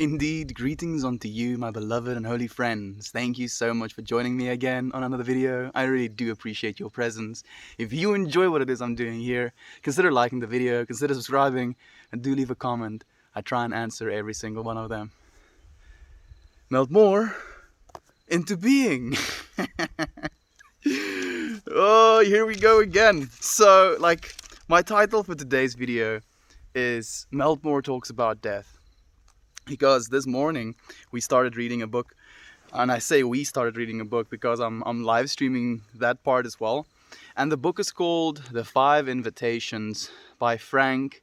Indeed, greetings unto you, my beloved and holy friends. Thank you so much for joining me again on another video. I really do appreciate your presence. If you enjoy what it is I'm doing here, consider liking the video, consider subscribing, and do leave a comment. I try and answer every single one of them. Melt more into being. Oh, here we go again. So, my title for today's video is Meltmore Talks About Death. Because this morning we started reading a book, and I say we started reading a book because I'm live streaming that part as well. And the book is called The 5 Invitations by Frank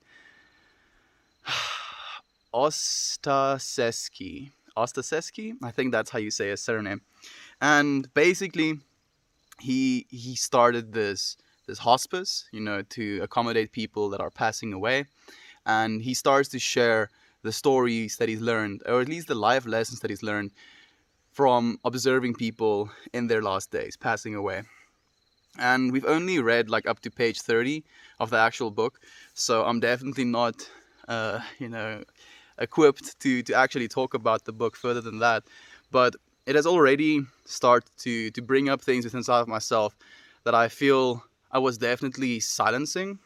Ostaseski. Ostaseski? I think that's how you say his surname. And basically, he started this hospice, to accommodate people that are passing away, and he starts to share the stories that he's learned, or at least the life lessons that he's learned from observing people in their last days, passing away. And we've only read up to page 30 of the actual book, so I'm definitely not, equipped to actually talk about the book further than that. But it has already started to bring up things within inside of myself that I feel I was definitely silencing.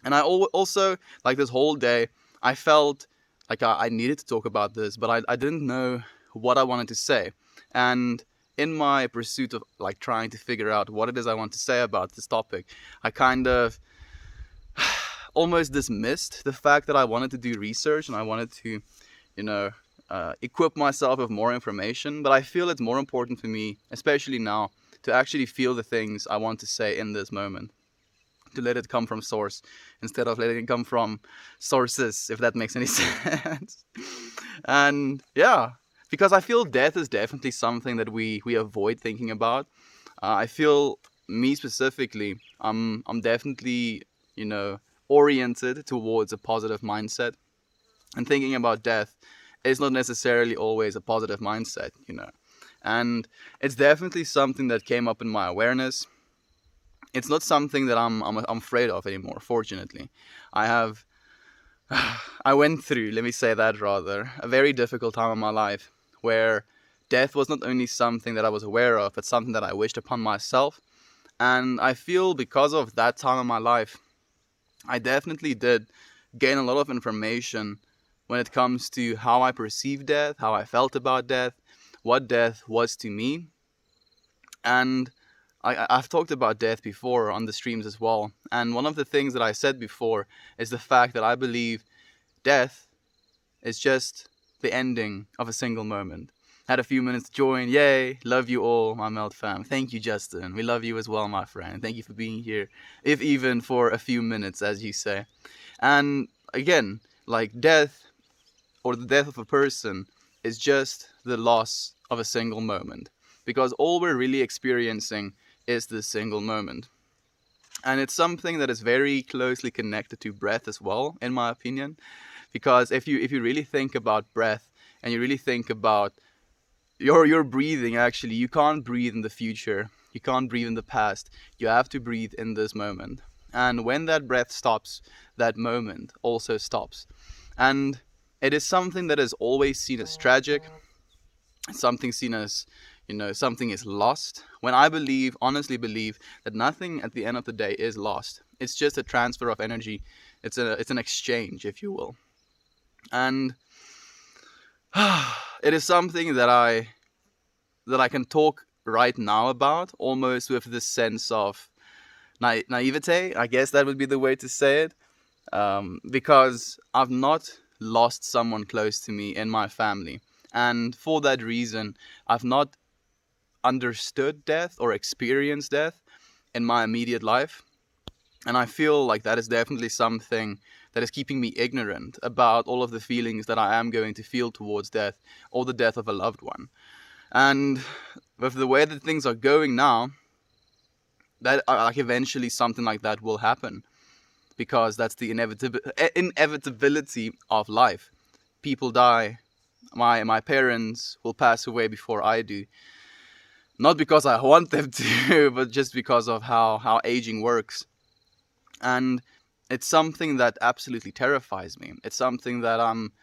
And I also, this whole day, I felt like I needed to talk about this, but I didn't know what I wanted to say. And in my pursuit of trying to figure out what it is I want to say about this topic, I kind of almost dismissed the fact that I wanted to do research and I wanted to, equip myself with more information. But I feel it's more important for me, especially now, to actually feel the things I want to say in this moment. To let it come from source instead of letting it come from sources, if that makes any sense. And yeah, because I feel death is definitely something that we avoid thinking about. I feel, me specifically, I'm definitely, oriented towards a positive mindset. And thinking about death is not necessarily always a positive mindset, And it's definitely something that came up in my awareness. It's not something that I'm afraid of anymore, fortunately. I went through, let me say that rather, a very difficult time in my life where death was not only something that I was aware of, but something that I wished upon myself. And I feel because of that time in my life, I definitely did gain a lot of information when it comes to how I perceived death, how I felt about death, what death was to me. And I've talked about death before on the streams as well, and one of the things that I said before is the fact that I believe death is just the ending of a single moment. Had a few minutes to join, yay, love you all, my Melt fam. Thank you, Justin, we love you as well, my friend. Thank you for being here, if even for a few minutes, as you say. And again, death, or the death of a person, is just the loss of a single moment, because all we're really experiencing is this single moment. And it's something that is very closely connected to breath as well, in my opinion. Because if you really think about breath, and you really think about your breathing, actually, you can't breathe in the future, you can't breathe in the past, you have to breathe in this moment. And when that breath stops, that moment also stops. And it is something that is always seen as tragic, something seen as, something is lost, when I honestly believe that nothing at the end of the day is lost. It's just a transfer of energy. It's an exchange, if you will. And it is something that I can talk right now about, almost with this sense of naivete, I guess that would be the way to say it. Because I've not lost someone close to me in my family. And for that reason, I've not understood death or experienced death in my immediate life. And I feel like that is definitely something that is keeping me ignorant about all of the feelings that I am going to feel towards death, or the death of a loved one. And with the way that things are going now, that eventually something like that will happen, because that's the inevitability of life. People die. My parents will pass away before I do. Not because I want them to, but just because of how aging works. And it's something that absolutely terrifies me. It's something that I'm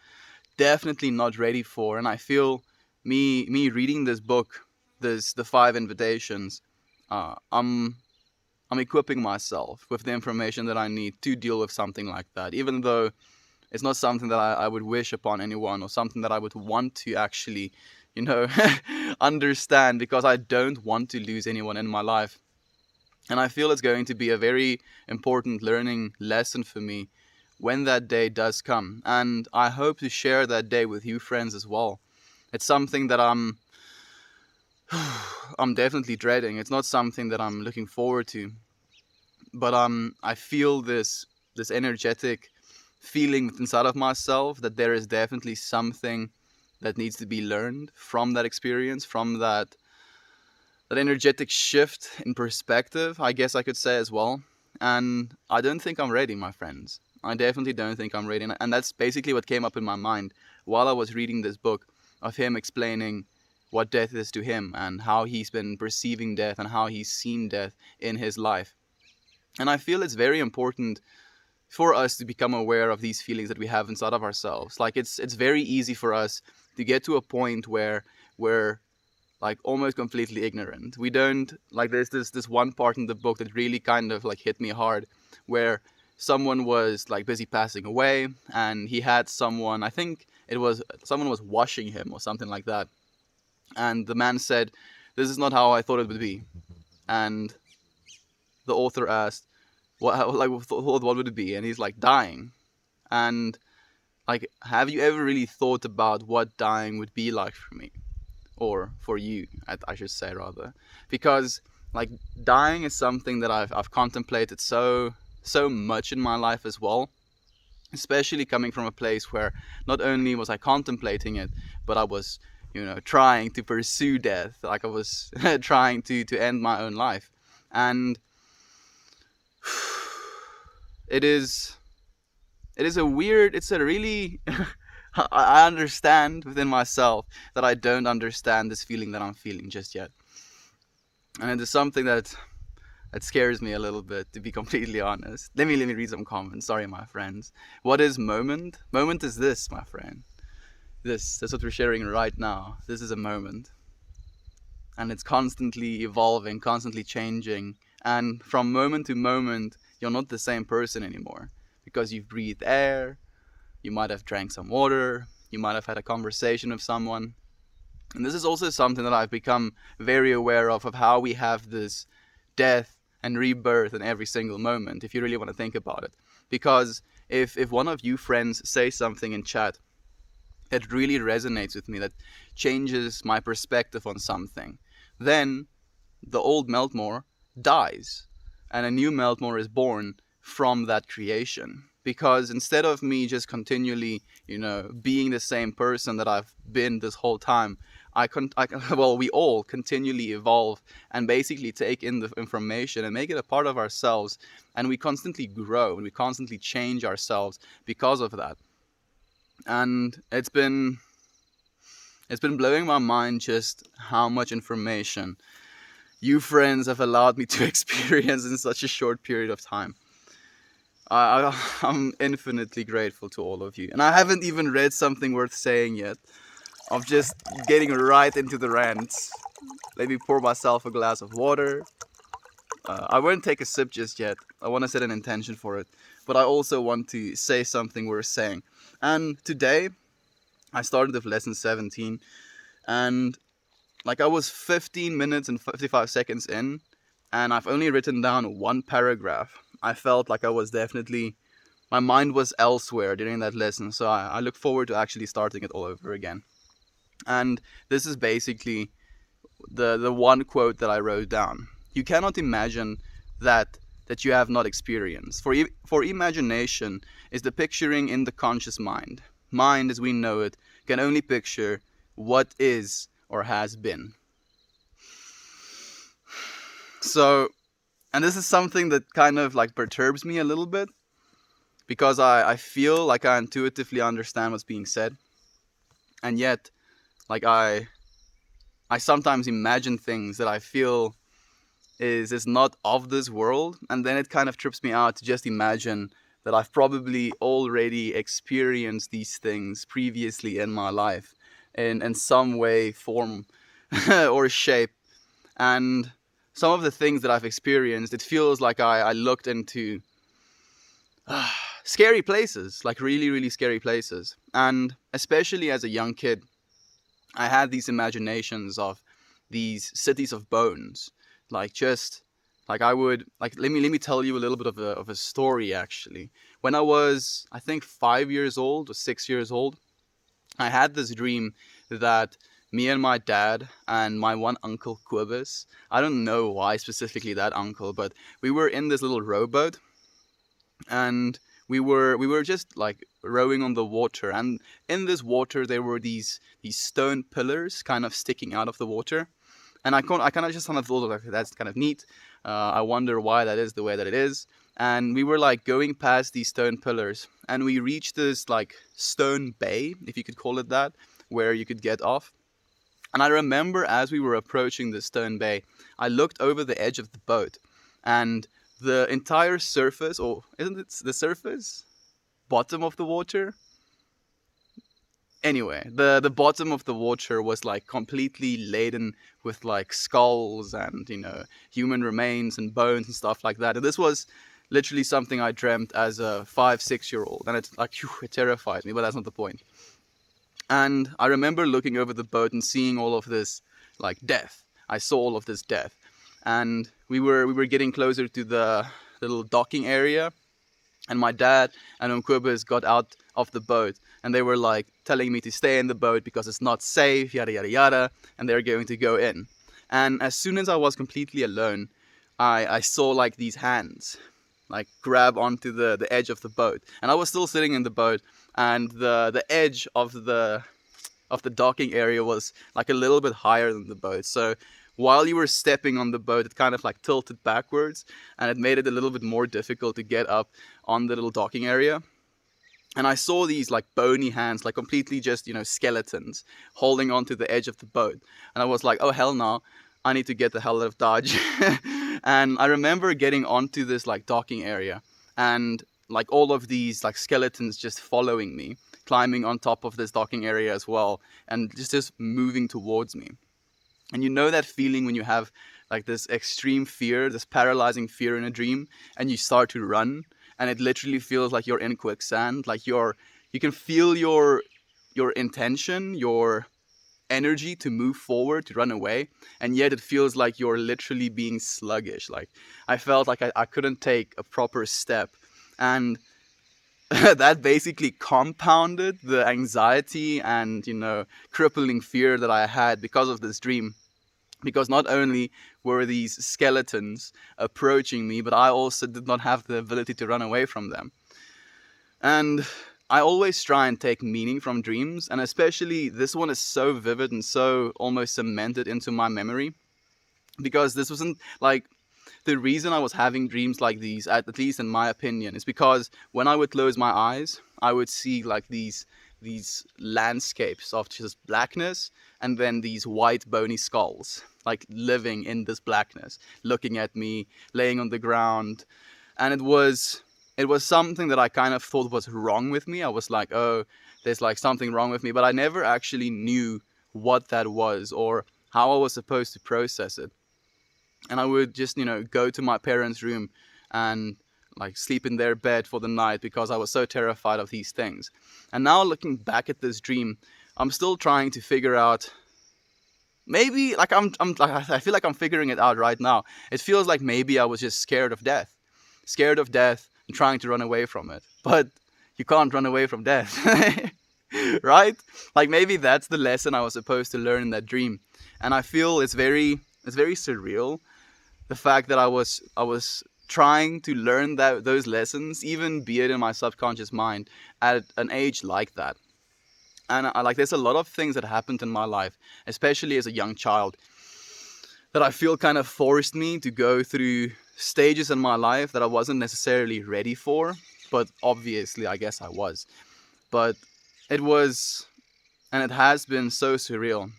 definitely not ready for. And I feel me reading this book, the Five Invitations, uh, I'm I'm equipping myself with the information that I need to deal with something like that, even though it's not something that I would wish upon anyone, or something that I would want to actually, you know, understand, because I don't want to lose anyone in my life. And I feel it's going to be a very important learning lesson for me when that day does come. And I hope to share that day with you friends as well. It's something that I'm definitely dreading. It's not something that I'm looking forward to. But I feel this energetic feeling inside of myself that there is definitely something that needs to be learned from that experience, from that energetic shift in perspective, I guess I could say as well. And I don't think I'm ready, my friends. I definitely don't think I'm ready. And that's basically what came up in my mind while I was reading this book, of him explaining what death is to him, and how he's been perceiving death, and how he's seen death in his life. And I feel it's very important for us to become aware of these feelings that we have inside of ourselves. Like it's very easy for us to get to a point where we're like almost completely ignorant. We don't like, there's this one part in the book that really kind of like hit me hard, where someone was like busy passing away, and he had someone, I think it was someone was washing him or something like that. And the man said, "This is not how I thought it would be." And the author asked, what would it be? And he's like, "Dying." And like, have you ever really thought about what dying would be like for me, or for you, I should say rather? Because like, dying is something that I've contemplated so much in my life as well, especially coming from a place where not only was I contemplating it, but I was, trying to pursue death. Like, I was trying to end my own life. And it is a weird, it's a really I understand within myself that I don't understand this feeling that I'm feeling just yet. And it is something that scares me a little bit, to be completely honest. Let me read some comments. Sorry, my friends. What is moment? Moment is this, my friend. That's what we're sharing right now. This is a moment. And it's constantly evolving, constantly changing. And from moment to moment, you're not the same person anymore. Because you've breathed air, you might have drank some water, you might have had a conversation with someone. And this is also something that I've become very aware of how we have this death and rebirth in every single moment, if you really want to think about it. Because if one of you friends say something in chat that really resonates with me, that changes my perspective on something, then the old Meltmore dies, and a new Meltmore is born from that creation. Because instead of me just continually, being the same person that I've been this whole time, we all continually evolve and basically take in the information and make it a part of ourselves, and we constantly grow and we constantly change ourselves because of that. And it's been blowing my mind just how much information you friends have allowed me to experience in such a short period of time. I'm infinitely grateful to all of you. And I haven't even read something worth saying yet. I'm just getting right into the rants. Let me pour myself a glass of water. I won't take a sip just yet. I want to set an intention for it. But I also want to say something worth saying. And today, I started with lesson 17. And like, I was 15 minutes and 55 seconds in, and I've only written down one paragraph. I felt like I was definitely, my mind was elsewhere during that lesson, so I look forward to actually starting it all over again. And this is basically the one quote that I wrote down. You cannot imagine that you have not experienced. For imagination is the picturing in the conscious mind. Mind, as we know it, can only picture what is or has been. So, and this is something that kind of like perturbs me a little bit, because I feel like I intuitively understand what's being said, and yet like I sometimes imagine things that I feel is not of this world, and then it kind of trips me out to just imagine that I've probably already experienced these things previously in my life in some way, form, or shape. And some of the things that I've experienced, it feels like I looked into scary places, like really, really scary places. And especially as a young kid, I had these imaginations of these cities of bones, like just like I would like. Let me tell you a little bit of a story. Actually, when I was, I think, 5 years old or 6 years old, I had this dream that me and my dad and my one uncle Quibus, I don't know why specifically that uncle, but we were in this little rowboat, and we were just like rowing on the water, and in this water there were these stone pillars kind of sticking out of the water. And I kind of just kind of thought like that's kind of neat. I wonder why that is the way that it is. And we were like going past these stone pillars, and we reached this like stone bay, if you could call it that, where you could get off. And I remember as we were approaching the stone bay, I looked over the edge of the boat, and the entire surface, or isn't it the surface? Bottom of the water? Anyway, the bottom of the water was like completely laden with like skulls and, human remains and bones and stuff like that. And this was literally something I dreamt as a 5, 6 year old. And it like, it terrified me, but that's not the point. And I remember looking over the boat and seeing all of this like death. I saw all of this death. And we were getting closer to the little docking area, and my dad and Umquibus got out of the boat, and they were like telling me to stay in the boat because it's not safe, yada yada yada, and they're going to go in. And as soon as I was completely alone, I saw like these hands like grab onto the edge of the boat, and I was still sitting in the boat, and the edge of the docking area was like a little bit higher than the boat. So while you were stepping on the boat, it kind of like tilted backwards, and it made it a little bit more difficult to get up on the little docking area. And I saw these like bony hands, like completely just, skeletons holding onto the edge of the boat. And I was like, oh hell no, I need to get the hell out of Dodge. And I remember getting onto this like docking area, and like all of these like skeletons just following me, climbing on top of this docking area as well, and just moving towards me. And you know that feeling when you have like this extreme fear, this paralyzing fear in a dream, and you start to run, and it literally feels like you're in quicksand. Like you can feel your intention, your energy to move forward, to run away, and yet it feels like you're literally being sluggish. Like I felt like I couldn't take a proper step, and that basically compounded the anxiety and, crippling fear that I had because of this dream. Because not only were these skeletons approaching me, but I also did not have the ability to run away from them. And I always try and take meaning from dreams, and especially this one is so vivid and so almost cemented into my memory. Because this wasn't like, the reason I was having dreams like these, at least in my opinion, is because when I would close my eyes, I would see like these landscapes of just blackness, and then these white bony skulls like living in this blackness, looking at me, laying on the ground. And it was something that I kind of thought was wrong with me. I was like, oh, there's like something wrong with me, but I never actually knew what that was or how I was supposed to process it. And I would just, go to my parents' room and like sleep in their bed for the night because I was so terrified of these things. And now looking back at this dream, I'm still trying to figure out, maybe like I feel like I'm figuring it out right now. It feels like maybe I was just scared of death and trying to run away from it. But you can't run away from death. Right? Like maybe that's the lesson I was supposed to learn in that dream. And I feel it's very surreal, the fact that I was trying to learn those lessons, even be it in my subconscious mind, at an age like that. And there's a lot of things that happened in my life, especially as a young child, that I feel kind of forced me to go through stages in my life that I wasn't necessarily ready for, but obviously I guess I was. But it was, and it has been so surreal.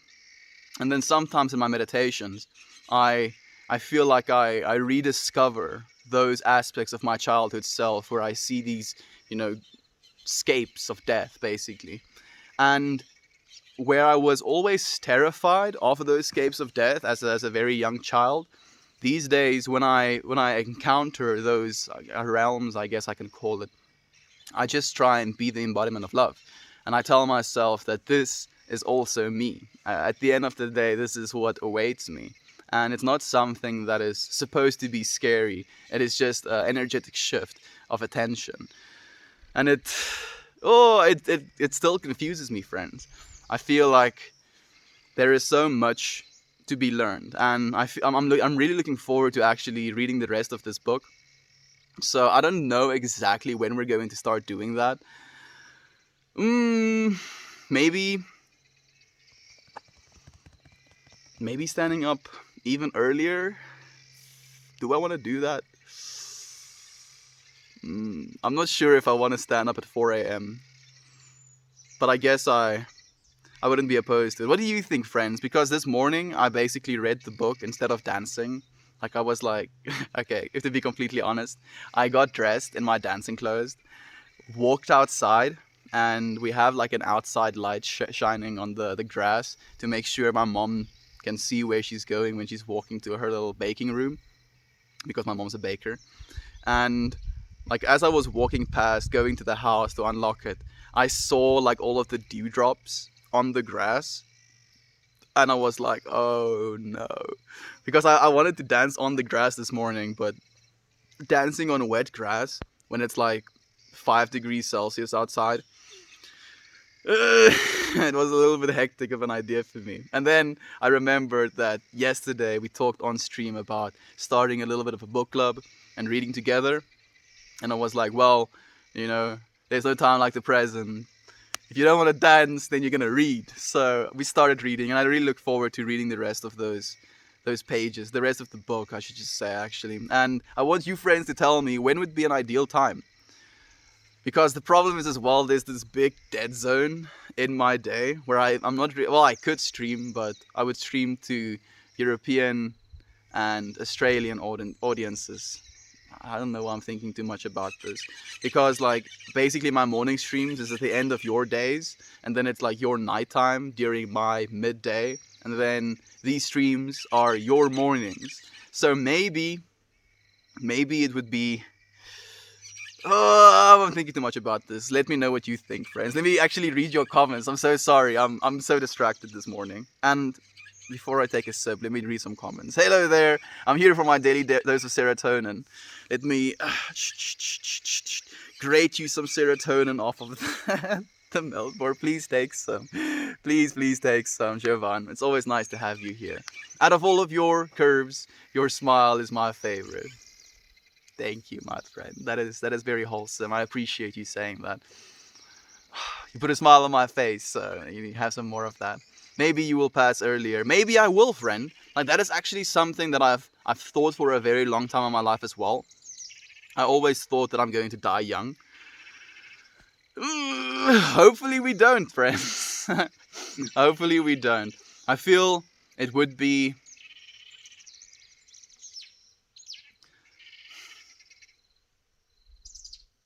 And then sometimes in my meditations, I feel like I rediscover those aspects of my childhood self where I see these, you know, scapes of death, basically. And where I was always terrified of those scapes of death as a very young child, these days when I encounter those realms, I guess I can call it, I just try and be the embodiment of love. And I tell myself that this is also me. At the end of the day, this is what awaits me. And it's not something that is supposed to be scary. It is just an energetic shift of attention. And it still confuses me, friends. I feel like there is so much to be learned. And I'm really looking forward to actually reading the rest of this book. So I don't know exactly when we're going to start doing that. Maybe standing up even earlier. Do I want to do that? I'm not sure if I want to stand up at 4 a.m. But I guess I wouldn't be opposed to it. What do you think, friends? Because this morning I basically read the book instead of dancing. Like I was like, okay, if to be completely honest, I got dressed in my dancing clothes, walked outside, and we have like an outside light shining on the grass to make sure my mom can see where she's going when she's walking to her little baking room, because my mom's a baker. And like as I was walking past, going to the house to unlock it, I saw like all of the dewdrops on the grass. And I was like, oh no. Because I wanted to dance on the grass this morning, but dancing on wet grass when it's like 5 degrees Celsius outside, it was a little bit hectic of an idea for me. And then I remembered that yesterday we talked on stream about starting a little bit of a book club and reading together. And I was like, well, you know, there's no time like the present. If you don't want to dance, then you're going to read. So we started reading, and I really look forward to reading the rest of those pages, the rest of the book, I should just say, actually. And I want you friends to tell me when would be an ideal time. Because the problem is as well, there's this big dead zone in my day where I'm not, well, I could stream, but I would stream to European and Australian audiences. I don't know why I'm thinking too much about this, because like basically my morning streams is at the end of your days, and then it's like your nighttime during my midday, and then these streams are your mornings. So maybe it would be, oh, I'm thinking too much about this. Let me know what you think, friends. Let me actually read your comments. I'm so sorry. I'm so distracted this morning. And before I take a sip, let me read some comments. Hello there. I'm here for my daily dose of serotonin. Let me grate you some serotonin off of the milk bar. Please take some. Please take some, Jovan. It's always nice to have you here. Out of all of your curves, your smile is my favorite. Thank you, my friend. That is very wholesome. I appreciate you saying that. You put a smile on my face, so you have some more of that. Maybe you will pass earlier. Maybe I will, friend. Like that is actually something that I've thought for a very long time in my life as well. I always thought that I'm going to die young. Hopefully we don't, friends. Hopefully we don't. I feel it would be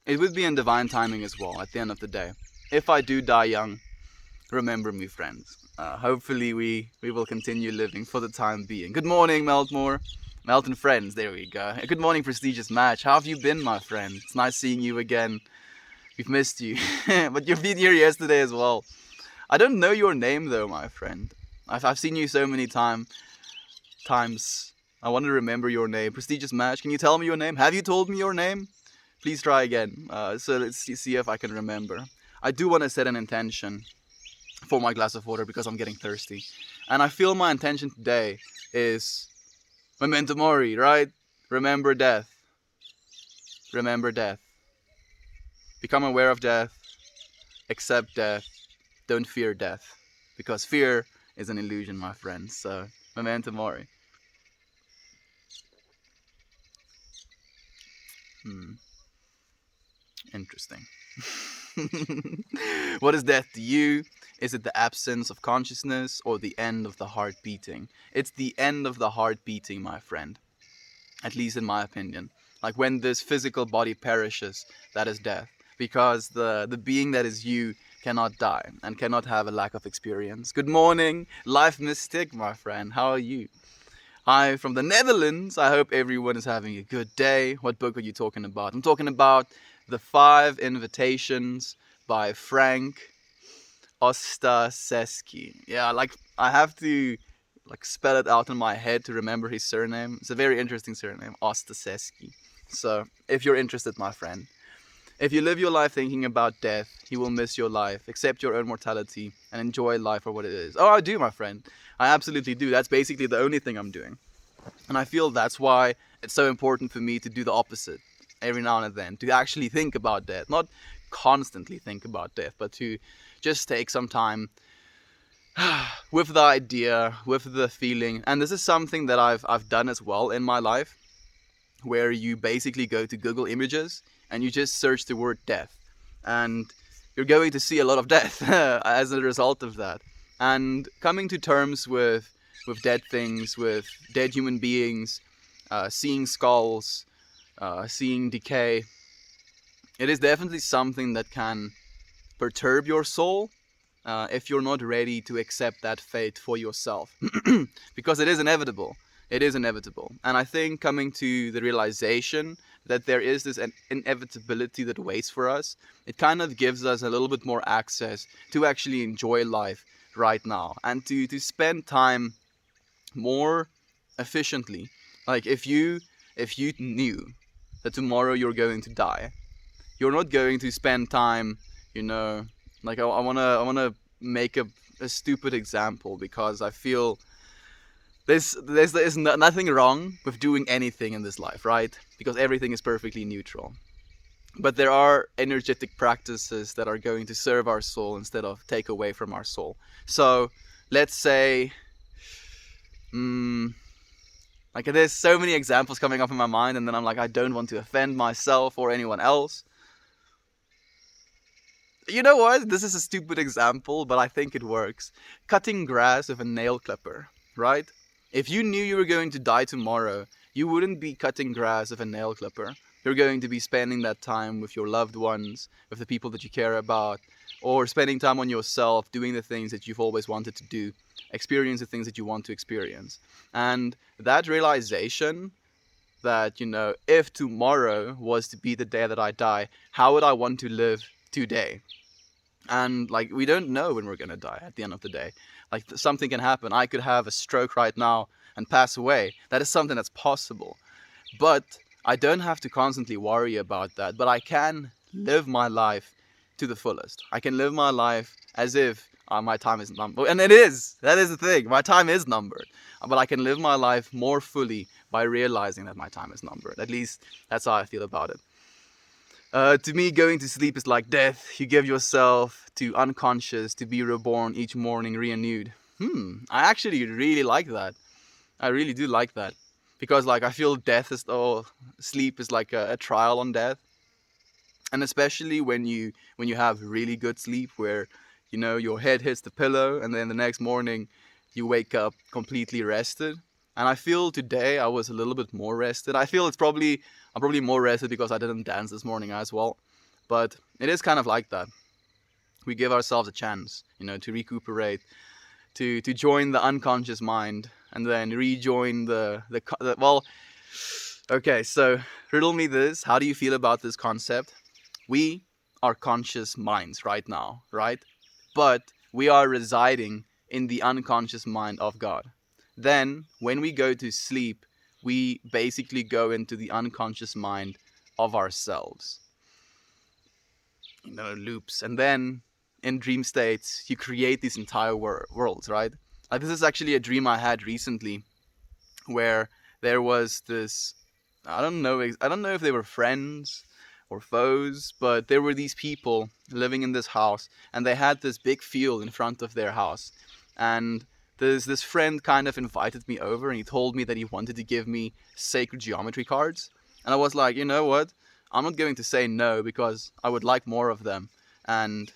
in divine timing as well at the end of the day. If I do die young, remember me, friends. Hopefully we will continue living for the time being. Good morning, Meltmore. Melton friends, there we go. Good morning, prestigious match. How have you been, my friend? It's nice seeing you again. We've missed you. But you've been here yesterday as well. I don't know your name though, my friend. I've seen you so many times. I want to remember your name. Prestigious match, can you tell me your name? Have you told me your name? Please try again. So let's see if I can remember. I do want to set an intention for my glass of water because I'm getting thirsty. And I feel my intention today is Memento Mori, right? Remember death. Remember death. Become aware of death. Accept death. Don't fear death. Because fear is an illusion, my friends. So, Memento Mori. Interesting. What is death to you? Is it the absence of consciousness or the end of the heart beating? It's the end of the heart beating, my friend. At least in my opinion. Like when this physical body perishes, that is death. Because the being that is you cannot die and cannot have a lack of experience. Good morning, life mystic, my friend. How are you? Hi from the Netherlands. I hope everyone is having a good day. What book are you talking about? I'm talking about The Five Invitations by Frank Ostaseski. Yeah, like I have to like spell it out in my head to remember his surname. It's a very interesting surname, Ostaseski. So, if you're interested, my friend, if you live your life thinking about death, you will miss your life, accept your own mortality, and enjoy life for what it is. Oh, I do, my friend. I absolutely do. That's basically the only thing I'm doing. And I feel that's why it's so important for me to do the opposite every now and then, to actually think about death. Not constantly think about death, but to just take some time with the idea, with the feeling. And this is something that I've done as well in my life, where you basically go to Google Images and you just search the word death. And you're going to see a lot of death as a result of that. And coming to terms with dead things, with dead human beings, seeing skulls, seeing decay, it is definitely something that can perturb your soul if you're not ready to accept that fate for yourself. Because it is inevitable. It is inevitable. And I think coming to the realization that there is this inevitability that waits for us, it kind of gives us a little bit more access to actually enjoy life right now and to spend time more efficiently. Like if you knew that tomorrow you're going to die, you're not going to spend time, you know, like I wanna make a stupid example because I feel there's nothing wrong with doing anything in this life, right? Because everything is perfectly neutral. But there are energetic practices that are going to serve our soul instead of take away from our soul. So let's say, like there's so many examples coming up in my mind, and then I'm like, I don't want to offend myself or anyone else. You know what? This is a stupid example, but I think it works. Cutting grass with a nail clipper, right? If you knew you were going to die tomorrow, you wouldn't be cutting grass with a nail clipper. You're going to be spending that time with your loved ones, with the people that you care about, or spending time on yourself, doing the things that you've always wanted to do, experience the things that you want to experience. And that realization that, you know, if tomorrow was to be the day that I die, how would I want to live today? And like we don't know when we're gonna die at the end of the day. Like something can happen. I could have a stroke right now and pass away. That is something that's possible. But I don't have to constantly worry about that. But I can live my life to the fullest. I can live my life as if my time is numbered. And it is. That is the thing. My time is numbered. But I can live my life more fully by realizing that my time is numbered. At least that's how I feel about it. To me, going to sleep is like death. You give yourself to unconscious to be reborn each morning renewed. I actually really like that. I really do like that. Because like I feel death is, or sleep is like a trial on death. And especially when you have really good sleep where, you know, your head hits the pillow and then the next morning you wake up completely rested. And I feel today I was a little bit more rested. I feel I'm probably more rested because I didn't dance this morning as well. But it is kind of like that. We give ourselves a chance, you know, to recuperate, to join the unconscious mind, and then rejoin the well. Okay, so riddle me this. How do you feel about this concept? We are conscious minds right now, right? But we are residing in the unconscious mind of God. Then, when we go to sleep, we basically go into the unconscious mind of ourselves. You know, loops. And then, in dream states, you create these entire worlds, right? Like, this is actually a dream I had recently, where there was this, I don't know if they were friends or foes, but there were these people living in this house, and they had this big field in front of their house. And this friend kind of invited me over, and he told me that he wanted to give me sacred geometry cards. And I was like, you know what? I'm not going to say no because I would like more of them. And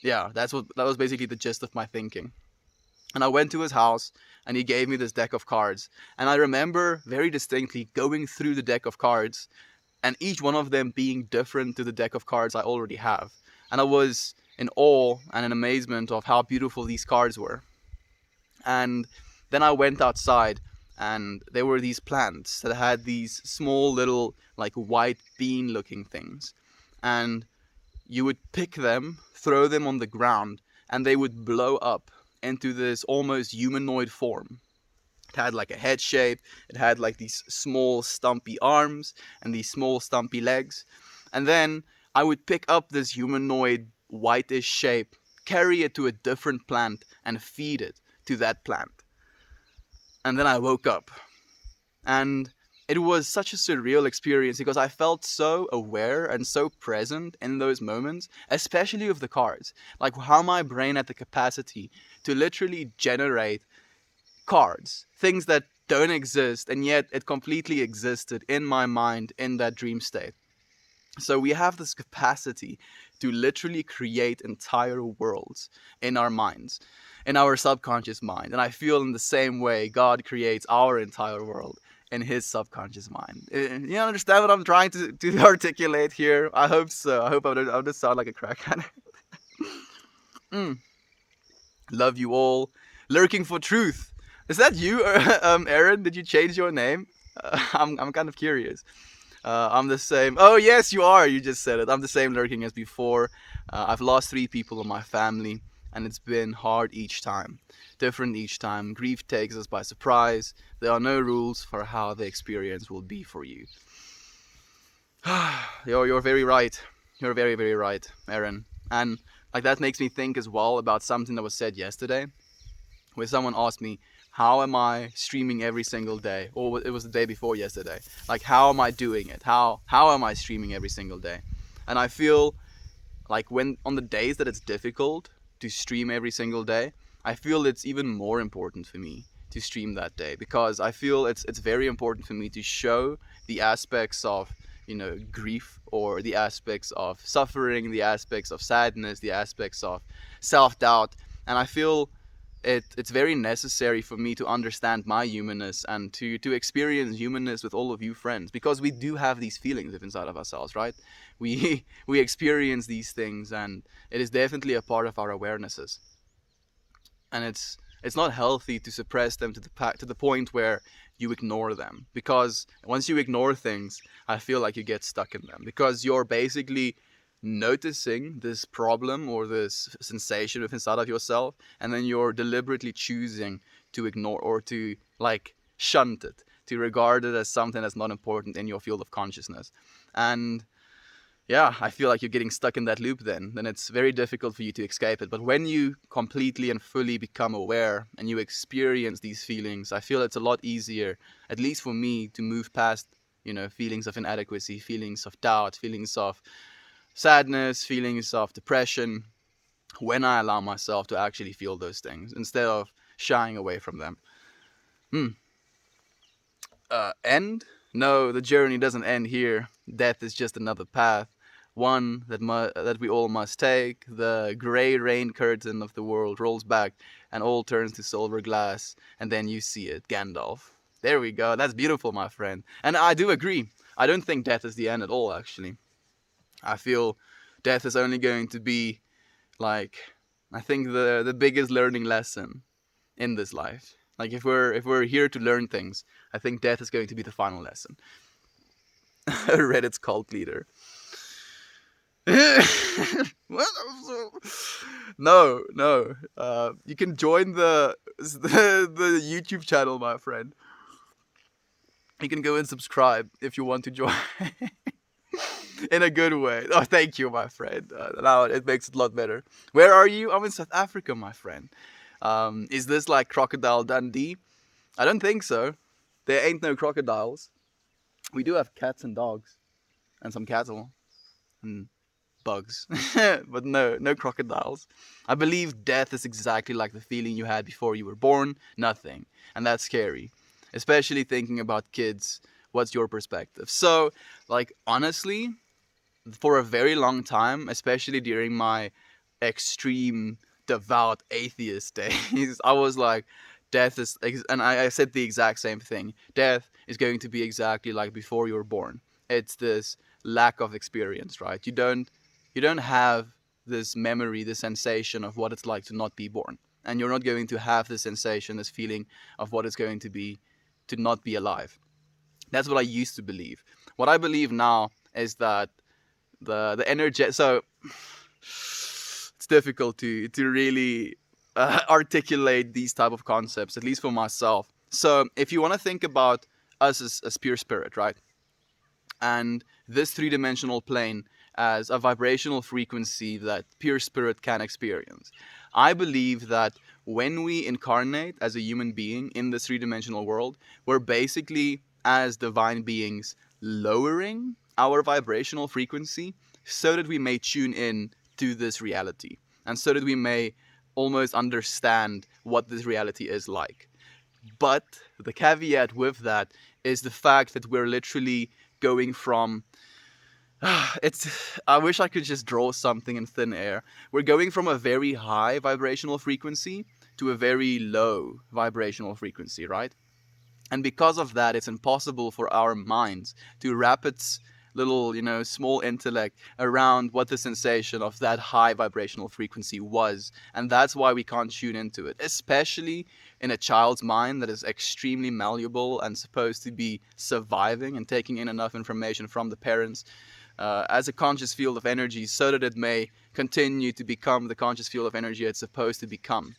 yeah, that was basically the gist of my thinking. And I went to his house, and he gave me this deck of cards. And I remember very distinctly going through the deck of cards, and each one of them being different to the deck of cards I already have. And I was in awe and in amazement of how beautiful these cards were. And then I went outside, and there were these plants that had these small little, like, white bean looking things. And you would pick them, throw them on the ground, and they would blow up into this almost humanoid form. It had like a head shape, it had like these small stumpy arms and these small stumpy legs. And then I would pick up this humanoid whitish shape, carry it to a different plant, and feed it to that plant. And then I woke up. And it was such a surreal experience because I felt so aware and so present in those moments, especially of the cards. Like how my brain had the capacity to literally generate cards, things that don't exist, and yet it completely existed in my mind in that dream state. So we have this capacity to literally create entire worlds in our minds, in our subconscious mind. And I feel in the same way God creates our entire world in his subconscious mind. You understand what I'm trying to articulate here? I hope so. I hope I don't just sound like a crackhead. Love you all. Lurking for truth. Is that you, Aaron? Did you change your name? I'm kind of curious. I'm the same. Oh, yes, you are. You just said it. I'm the same lurking as before. I've lost 3 people in my family, and it's been hard each time. Different each time. Grief takes us by surprise. There are no rules for how the experience will be for you. You're very right. You're very, very right, Aaron. And like that makes me think as well about something that was said yesterday, where someone asked me, how am I streaming every single day? Or it was the day before yesterday. Like, how am I doing it? How am I streaming every single day? And I feel like when on the days that it's difficult to stream every single day, I feel it's even more important for me to stream that day, because I feel it's very important for me to show the aspects of, grief, or the aspects of suffering, the aspects of sadness, the aspects of self-doubt. And I feel it's very necessary for me to understand my humanness and to experience humanness with all of you friends, because we do have these feelings inside of ourselves, right? We we experience these things, and it is definitely a part of our awarenesses. And it's not healthy to suppress them to the point where you ignore them, because once you ignore things, I feel like you get stuck in them, because you're basically noticing this problem or this sensation inside of yourself, and then you're deliberately choosing to ignore or to shunt it, to regard it as something that's not important in your field of consciousness. And yeah, I feel like you're getting stuck in that loop then it's very difficult for you to escape it. But when you completely and fully become aware and you experience these feelings, I feel it's a lot easier, at least for me, to move past feelings of inadequacy, feelings of doubt, feelings of sadness, feelings of depression, when I allow myself to actually feel those things instead of shying away from them. End? No, the journey doesn't end here. Death is just another path, one that we all must take. The gray rain curtain of the world rolls back, and all turns to silver glass, and then you see it, Gandalf. There we go. That's beautiful, my friend. And I do agree. I don't think death is the end at all, actually. I feel death is only going to be, I think the biggest learning lesson in this life. Like if we're here to learn things, I think death is going to be the final lesson. Reddit's cult leader. No. You can join the YouTube channel, my friend. You can go and subscribe if you want to join. In a good way. Oh, thank you, my friend. Now it makes it a lot better. Where are you? I'm in South Africa, my friend. Is this like Crocodile Dundee? I don't think so. There ain't no crocodiles. We do have cats and dogs, and some cattle, and bugs, but no crocodiles. I believe death is exactly like the feeling you had before you were born. Nothing, and that's scary, especially thinking about kids. What's your perspective? So, honestly, for a very long time, especially during my extreme devout atheist days, I was like, death is, and I said the exact same thing. Death is going to be exactly like before you were born. it's this lack of experience, right? You don't have this memory, this sensation of what it's like to not be born. And you're not going to have this sensation, this feeling of what it's going to be to not be alive. That's what I used to believe. What I believe now is that the energy. So it's difficult to really articulate these type of concepts, at least for myself. So if you want to think about us as pure spirit, right, and this three-dimensional plane as a vibrational frequency that pure spirit can experience, I believe that when we incarnate as a human being in this three-dimensional world, we're basically, as divine beings, lowering our vibrational frequency so that we may tune in to this reality, and so that we may almost understand what this reality is like. But the caveat with that is the fact that we're literally going from I wish I could just draw something in thin air. We're going from a very high vibrational frequency to a very low vibrational frequency, right? And because of that, it's impossible for our minds to wrap its little, small intellect around what the sensation of that high vibrational frequency was. And that's why we can't tune into it, especially in a child's mind that is extremely malleable and supposed to be surviving and taking in enough information from the parents as a conscious field of energy so that it may continue to become the conscious field of energy it's supposed to become.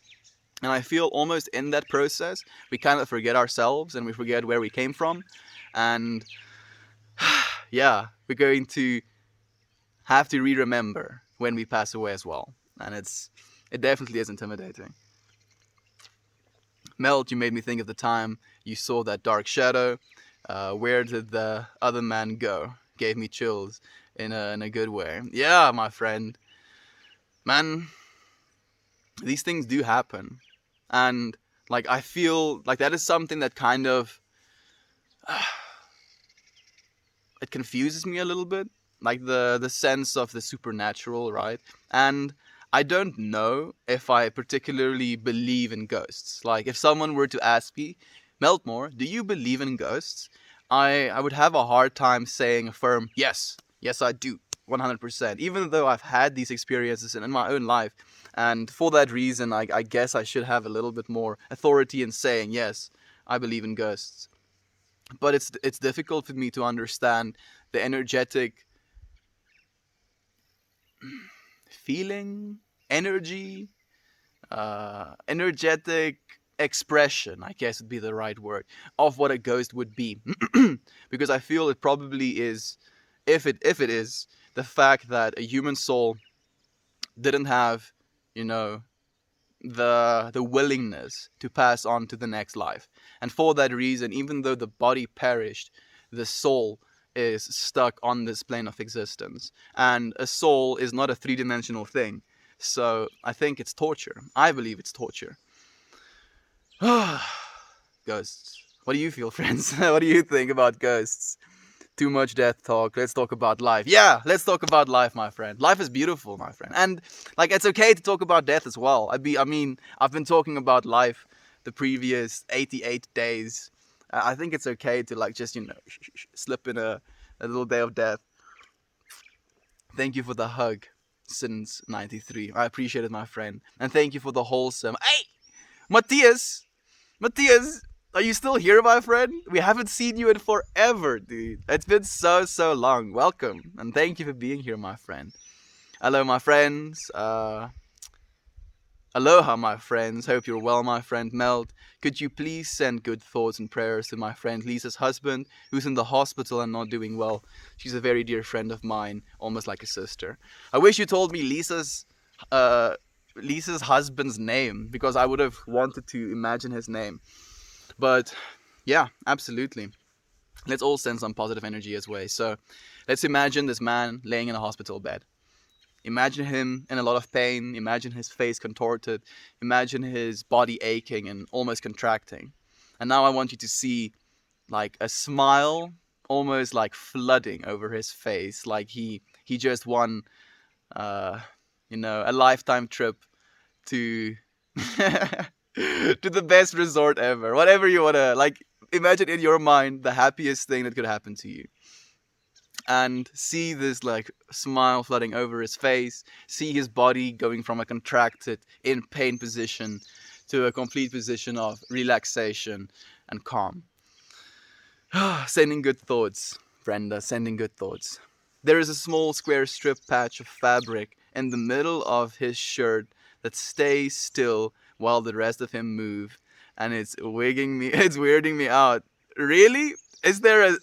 And I feel almost in that process, we kind of forget ourselves and we forget where we came from. And yeah, we're going to have to re-remember when we pass away as well. And it definitely is intimidating. Melt, you made me think of the time you saw that dark shadow. Where did the other man go? Gave me chills in a good way. Yeah, my friend. Man, these things do happen. And like I feel like that is something that kind of it confuses me a little bit. Like the sense of the supernatural, right? And I don't know if I particularly believe in ghosts. Like if someone were to ask me, Meltmore, do you believe in ghosts? I would have a hard time saying a firm yes. Yes, I do. 100%. Even though I've had these experiences in my own life. And for that reason, I guess I should have a little bit more authority in saying, yes, I believe in ghosts. But it's difficult for me to understand the energetic feeling, energy, energetic expression, I guess would be the right word, of what a ghost would be. Because I feel it probably is, if it is, the fact that a human soul didn't have, the willingness to pass on to the next life. And for that reason, even though the body perished, the soul is stuck on this plane of existence. And a soul is not a three-dimensional thing. So I think it's torture. I believe it's torture. Ghosts. What do you feel, friends? What do you think about ghosts? Too much death talk. Let's talk about life. Yeah, let's talk about life, my friend. Life is beautiful, my friend. And like it's okay to talk about death as well. I've been talking about life the previous 88 days. I think it's okay to like just, slip in a little day of death. Thank you for the hug since 93. I appreciate it, my friend. And thank you for the wholesome. Hey! Matthias, are you still here, my friend? We haven't seen you in forever, dude. It's been so long. Welcome, and thank you for being here, my friend. Hello, my friends. Aloha, my friends. Hope you're well, my friend Melt. Could you please send good thoughts and prayers to my friend Lisa's husband, who's in the hospital and not doing well? She's a very dear friend of mine, almost like a sister. I wish you told me Lisa's husband's name, because I would have wanted to imagine his name. But yeah, absolutely. Let's all send some positive energy his way. So let's imagine this man laying in a hospital bed. Imagine him in a lot of pain. Imagine his face contorted. Imagine his body aching and almost contracting. And now I want you to see like a smile almost like flooding over his face. Like he just won, a lifetime trip to to the best resort ever. Whatever you want to, like, imagine in your mind the happiest thing that could happen to you. and see this like smile flooding over his face, see his body going from a contracted, in pain position to a complete position of relaxation and calm. Sending good thoughts, Brenda, sending good thoughts. There is a small square strip patch of fabric in the middle of his shirt that stays still while the rest of him move, and it's wigging me, it's weirding me out. Really? Is there a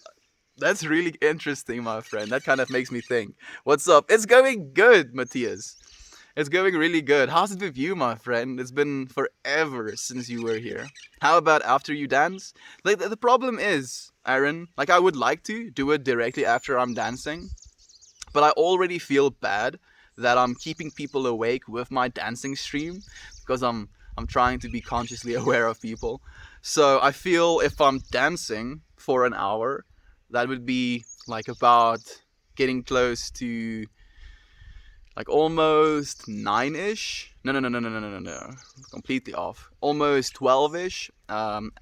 That's really interesting, my friend. That kind of makes me think. What's up? It's going good, Matthias. It's going really good. How's it with you, my friend? It's been forever since you were here. How about after you dance? Like the problem is, Aaron, like I would like to do it directly after I'm dancing, but I already feel bad that I'm keeping people awake with my dancing stream because I'm trying to be consciously aware of people. So I feel if I'm dancing for an hour, that would be like about getting close to like almost 9ish. No. Completely off. Almost 12ish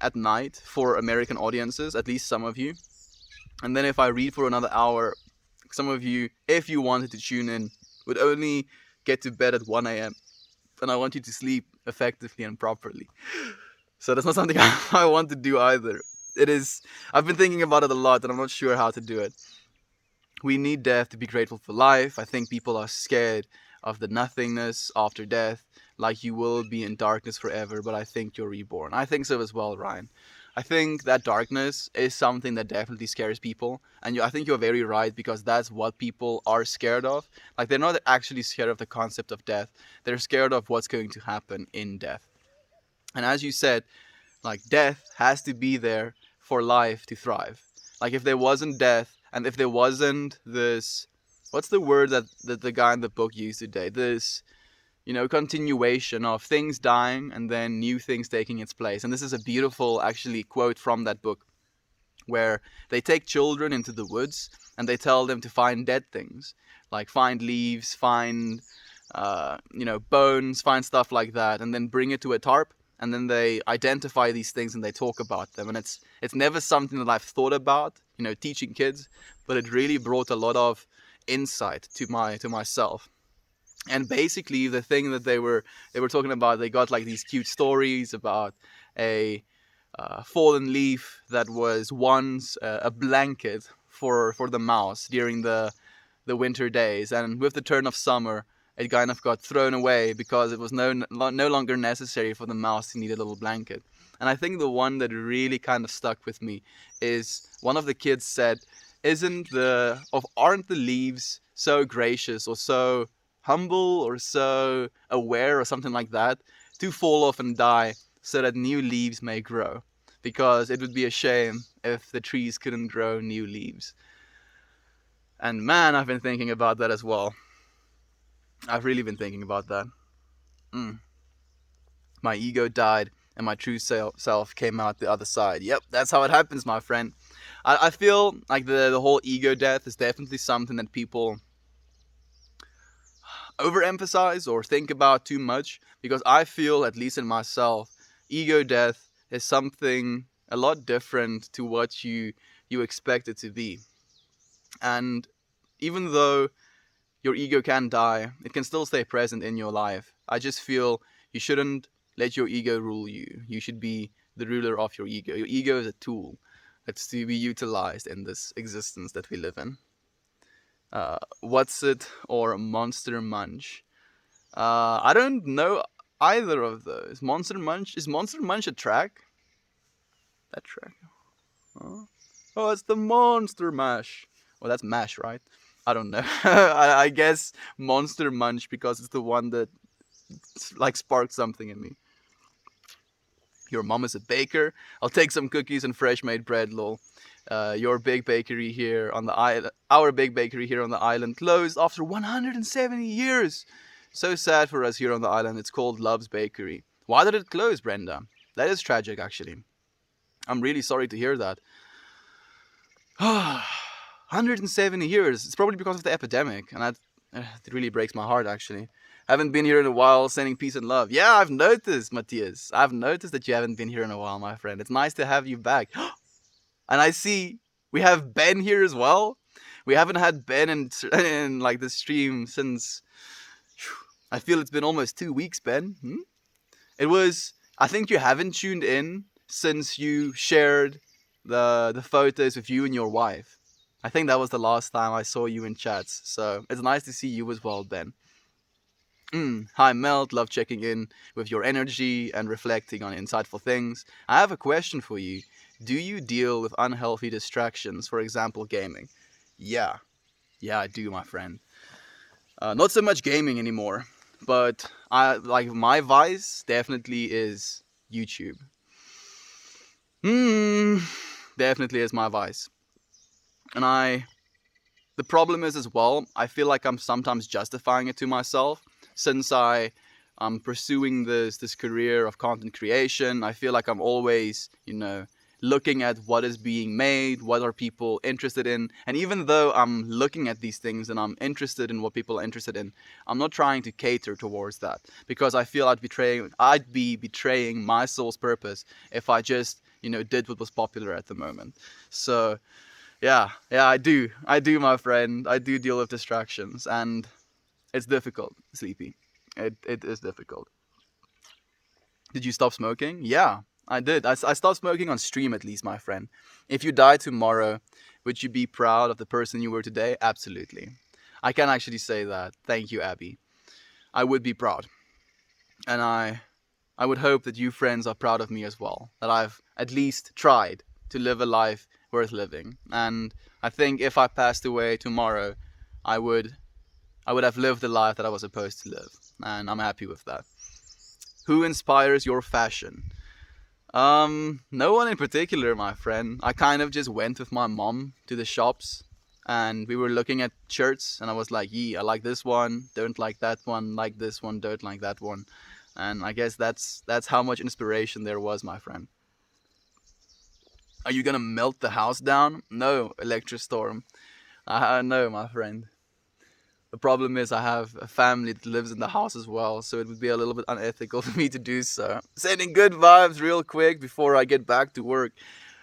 at night for American audiences, at least some of you. And then if I read for another hour, some of you, if you wanted to tune in, would only get to bed at 1 a.m. And I want you to sleep effectively and properly. So that's not something I want to do either. I've been thinking about it a lot and I'm not sure how to do it. We need death to be grateful for life. I think people are scared of the nothingness after death, like you will be in darkness forever, but I think you're reborn. I think so as well, Ryan. I think that darkness is something that definitely scares people, and I think you're very right because that's what people are scared of. Like they're not actually scared of the concept of death; they're scared of what's going to happen in death. And as you said, like death has to be there for life to thrive. Like if there wasn't death, and if there wasn't this, what's the word that the guy in the book used today? This, continuation of things dying and then new things taking its place. And this is a beautiful, actually, quote from that book where they take children into the woods and they tell them to find dead things, like find leaves, find, bones, find stuff like that, and then bring it to a tarp. And then they identify these things and they talk about them. And it's never something that I've thought about, teaching kids, but it really brought a lot of insight to myself. And basically the thing that they were talking about, they got like these cute stories about a fallen leaf that was once a blanket for the mouse during the winter days, and with the turn of summer it kind of got thrown away because it was no longer necessary for the mouse to need a little blanket. And I think the one that really kind of stuck with me is one of the kids said, aren't the leaves so gracious or so humble or so aware or something like that to fall off and die so that new leaves may grow? Because it would be a shame if the trees couldn't grow new leaves. And man, I've been thinking about that as well. I've really been thinking about that. My ego died and my true self came out the other side. Yep, that's how it happens, my friend. I feel like the whole ego death is definitely something that people overemphasize or think about too much, because I feel, at least in myself, ego death is something a lot different to what you expect it to be. And even though your ego can die, it can still stay present in your life. I just feel you shouldn't let your ego rule you. You should be the ruler of your ego. Your ego is a tool that's to be utilized in this existence that we live in. What's it or Monster Munch? I don't know either of those. Is Monster Munch a track? That track. Oh, it's the Monster Mash. Well, that's Mash, right? I don't know. I guess Monster Munch because it's the one that like sparked something in me. Your mom is a baker. I'll take some cookies and fresh made bread, lol. Your big bakery here on the island, our big bakery here on the island closed after 170 years. So sad for us here on the island. It's called Love's Bakery. Why did it close, Brenda? That is tragic, actually. I'm really sorry to hear that. 170 years. It's probably because of the epidemic, and that it really breaks my heart, actually. Haven't been here in a while, sending peace and love. Yeah, I've noticed, Matthias. I've noticed that you haven't been here in a while, my friend. It's nice to have you back. And I see we have Ben here as well. We haven't had Ben in like the stream since. I feel it's been almost 2 weeks, Ben. It was. I think you haven't tuned in since you shared the photos of you and your wife. I think that was the last time I saw you in chats. So it's nice to see you as well, Ben. Hi, Melt. Love checking in with your energy and reflecting on insightful things. I have a question for you. Do you deal with unhealthy distractions, for example, gaming? Yeah, I do, my friend. Not so much gaming anymore, but I like my vice definitely is YouTube. Definitely is my vice, and the problem is as well, I feel like I'm sometimes justifying it to myself since I'm pursuing this career of content creation. I feel like I'm always, looking at what is being made, what are people interested in. And even though I'm looking at these things and I'm interested in what people are interested in, I'm not trying to cater towards that because I feel I'd be betraying my soul's purpose if I just, did what was popular at the moment. So yeah, I do, my friend. I do deal with distractions, and it's difficult, Sleepy. It is difficult. Did you stop smoking? Yeah, I did. I stopped smoking on stream, at least, my friend. If you die tomorrow, would you be proud of the person you were today? Absolutely. I can actually say that. Thank you, Abby. I would be proud, and I would hope that you friends are proud of me as well. That I've at least tried to live a life worth living. And I think if I passed away tomorrow, I would have lived the life that I was supposed to live. And I'm happy with that. Who inspires your fashion? No one in particular, my friend. I kind of just went with my mom to the shops and we were looking at shirts and I was like, I like this one, don't like that one, like this one, don't like that one. And I guess that's how much inspiration there was, my friend. Are you gonna melt the house down? No, Electrostorm. No, my friend. The problem is I have a family that lives in the house as well, so it would be a little bit unethical for me to do so. Sending good vibes real quick before I get back to work.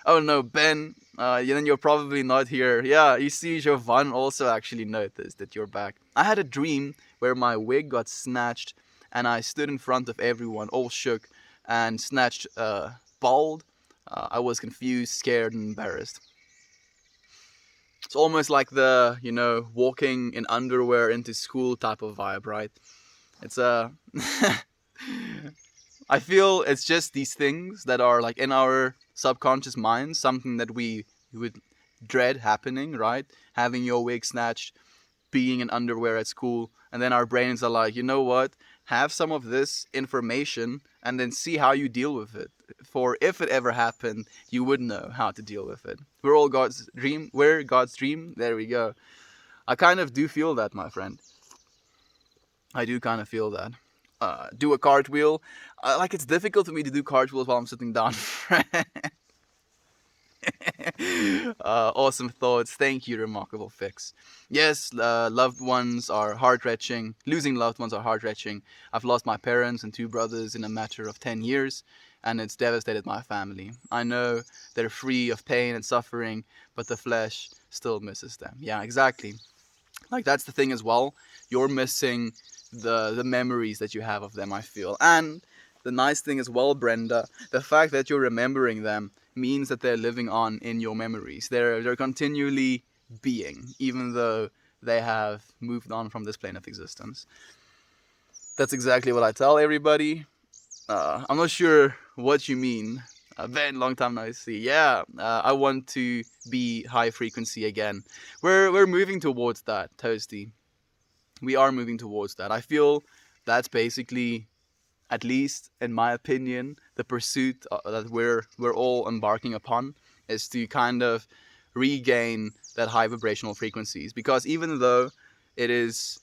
Oh no, Ben, then you're probably not here. Yeah, you see, Jovan also actually noticed that you're back. I had a dream where my wig got snatched and I stood in front of everyone, all shook, and snatched bald. I was confused, scared, and embarrassed. It's almost like the, walking in underwear into school type of vibe, right? It's I feel it's just these things that are like in our subconscious minds, something that we would dread happening, right? Having your wig snatched, being in underwear at school, and then our brains are like, you know what? Have some of this information and then see how you deal with it. For if it ever happened, you would know how to deal with it. We're all God's dream. We're God's dream. There we go. I kind of do feel that, my friend. I do kind of feel that. Do a cartwheel. Like it's difficult for me to do cartwheels while I'm sitting down. Awesome thoughts. Thank you, Remarkable Fix. Yes, loved ones are heart-wrenching. Losing loved ones are heart-wrenching. I've lost my parents and 2 brothers in a matter of 10 years, and it's devastated my family. I know they're free of pain and suffering, but the flesh still misses them. Yeah, exactly. Like that's the thing as well. You're missing the memories that you have of them, I feel. And the nice thing as well, Brenda, the fact that you're remembering them means that they're living on in your memories. They're continually being, even though they have moved on from this plane of existence. That's exactly what I tell everybody. I'm not sure what you mean. Ben, long time no see. Yeah, I want to be high frequency again. We're moving towards that, Toasty. We are moving towards that. I feel that's basically, at least in my opinion, the pursuit that we're all embarking upon is to kind of regain that high vibrational frequencies. Because even though it is,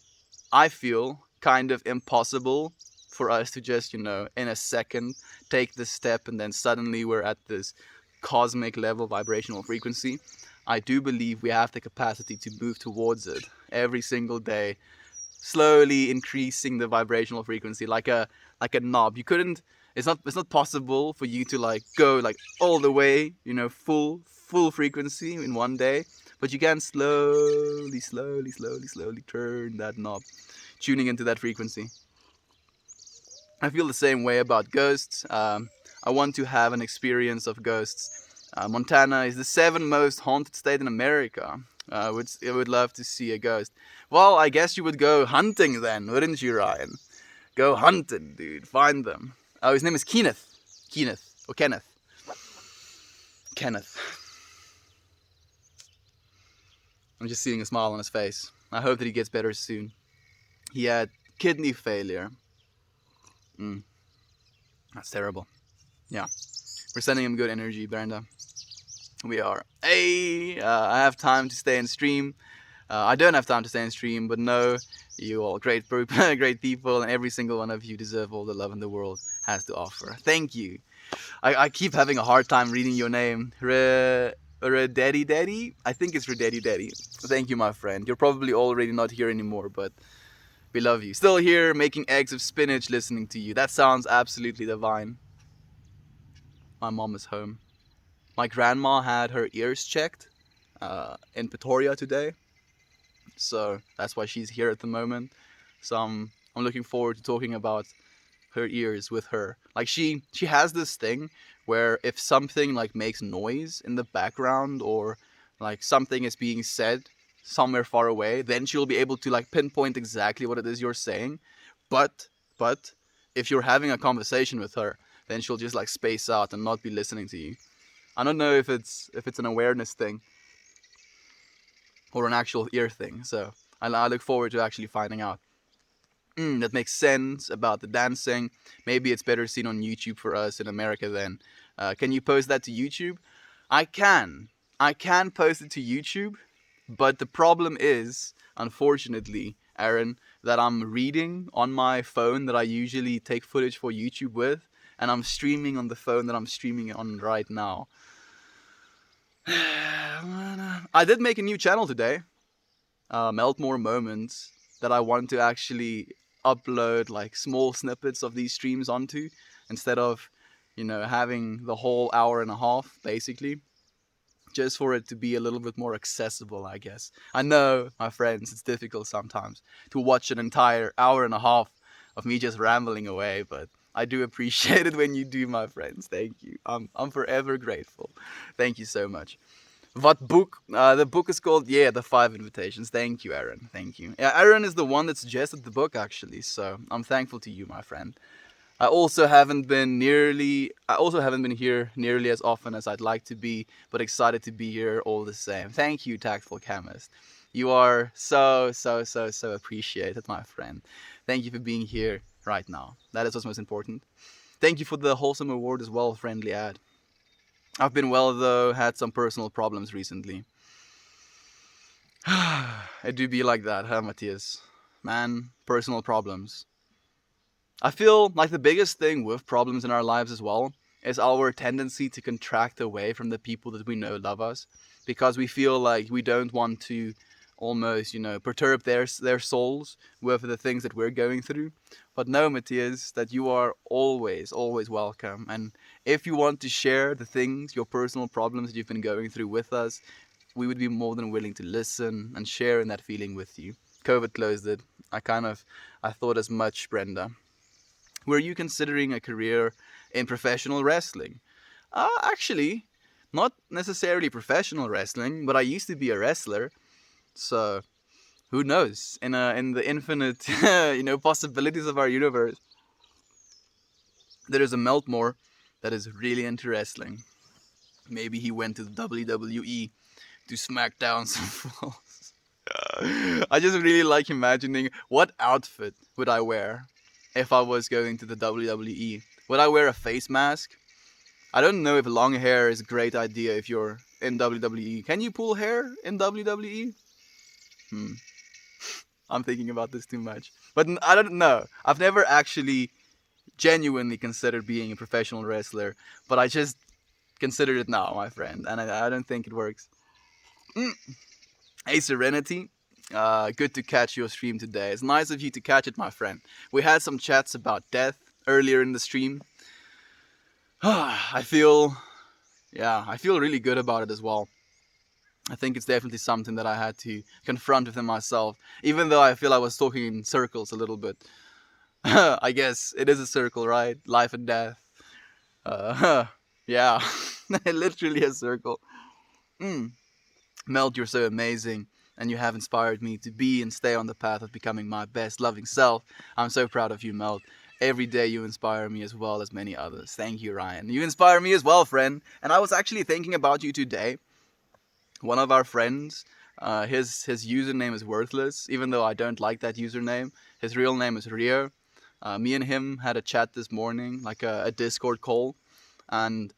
I feel, kind of impossible for us to just, in a second take this step and then suddenly we're at this cosmic level vibrational frequency, I do believe we have the capacity to move towards it every single day, slowly increasing the vibrational frequency like a knob. You couldn't. It's not possible for you to like go like all the way, full frequency in one day. but you can slowly turn that knob, tuning into that frequency. I feel the same way about ghosts. I want to have an experience of ghosts. Montana is the 7th most haunted state in America. I would love to see a ghost. Well, I guess you would go hunting then, wouldn't you, Ryan? Go hunting, dude. Find them. Oh, his name is Kenneth. Or Kenneth. I'm just seeing a smile on his face. I hope that he gets better soon. He had kidney failure. That's terrible. Yeah. We're sending him good energy, Brenda. We are. Hey, I have time to stay and stream. I don't have time to stay and stream, but no, you all great people, and every single one of you deserve all the love in the world has to offer. Thank you. I keep having a hard time reading your name. Redaddy? I think it's Redaddy. Thank you, my friend. You're probably already not here anymore, but we love you. Still here, making eggs of spinach, listening to you. That sounds absolutely divine. My mom is home. My grandma had her ears checked in Pretoria today. So that's why she's here at the moment. So I'm looking forward to talking about her ears with her. Like she has this thing where if something like makes noise in the background, or like something is being said somewhere far away, then she'll be able to like pinpoint exactly what it is you're saying. But if you're having a conversation with her, then she'll just like space out and not be listening to you. I don't know if it's an awareness thing or an actual ear thing. So I look forward to actually finding out. That makes sense about the dancing. Maybe it's better seen on YouTube for us in America then. Can you post that to YouTube? I can post it to YouTube, but the problem is, unfortunately, Aaron, that I'm reading on my phone that I usually take footage for YouTube with, and I'm streaming on the phone that I'm streaming on right now. I did make a new channel today, Meltmore Moments, that I want to actually upload like small snippets of these streams onto, instead of, having the whole hour and a half, basically, just for it to be a little bit more accessible, I guess. I know, my friends, it's difficult sometimes to watch an entire hour and a half of me just rambling away, but I do appreciate it when you do, my friends. Thank you. I'm forever grateful. Thank you so much. What book? The book is called, The 5 Invitations. Thank you, Aaron. Thank you. Yeah, Aaron is the one that suggested the book, actually, so I'm thankful to you, my friend. I also haven't been here nearly as often as I'd like to be, but excited to be here all the same. Thank you, Tactful Chemist. You are so appreciated, my friend. Thank you for being here right now. That is what's most important. Thank you for the wholesome award as well, friendly ad. I've been well, though, had some personal problems recently. It do be like that, huh, Matthias? Man, personal problems. I feel like the biggest thing with problems in our lives as well is our tendency to contract away from the people that we know love us, because we feel like we don't want to almost, perturb their souls with the things that we're going through. But know, Matthias, that you are always welcome. And if you want to share the things, your personal problems that you've been going through with us, we would be more than willing to listen and share in that feeling with you. COVID closed it. I thought as much, Brenda. Were you considering a career in professional wrestling? Actually, not necessarily professional wrestling, but I used to be a wrestler. So, who knows? In the infinite, possibilities of our universe, there is a Meltmore that is really into wrestling. Maybe he went to the WWE to smack down some fools. I just really like imagining, what outfit would I wear if I was going to the WWE? Would I wear a face mask? I don't know if long hair is a great idea if you're in WWE. Can you pull hair in WWE? I'm thinking about this too much. But I don't know. I've never actually genuinely considered being a professional wrestler, but I just considered it now, my friend, and I don't think it works. Hey, Serenity. Good to catch your stream today. It's nice of you to catch it, my friend. We had some chats about death earlier in the stream. I feel really good about it as well. I think it's definitely something that I had to confront within myself, even though I feel I was talking in circles a little bit. I guess it is a circle, right? Life and death. Yeah, literally a circle. Mm. Melt, you're so amazing, and you have inspired me to be and stay on the path of becoming my best loving self. I'm so proud of you, Melt. Every day you inspire me as well as many others. Thank you, Ryan. You inspire me as well, friend. And I was actually thinking about you today. One of our friends, his username is Worthless, even though I don't like that username. His real name is Rio. Me and him had a chat this morning, like a Discord call, and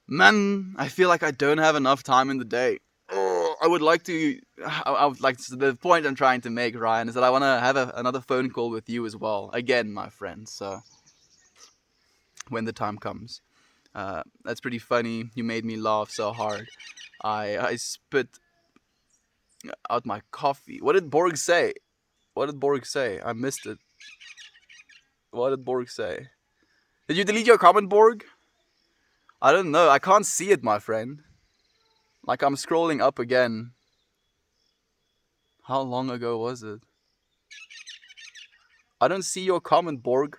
man, I feel like I don't have enough time in the day. Oh, I would like to. I would like to, the point I'm trying to make, Ryan, is that I want to have another phone call with you as well, again, my friend. So when the time comes, that's pretty funny. You made me laugh so hard. I spit out my coffee. What did Borg say? What did Borg say? I missed it. What did Borg say? Did you delete your comment, Borg? I don't know. I can't see it, my friend. Like, I'm scrolling up again. How long ago was it? I don't see your comment, Borg.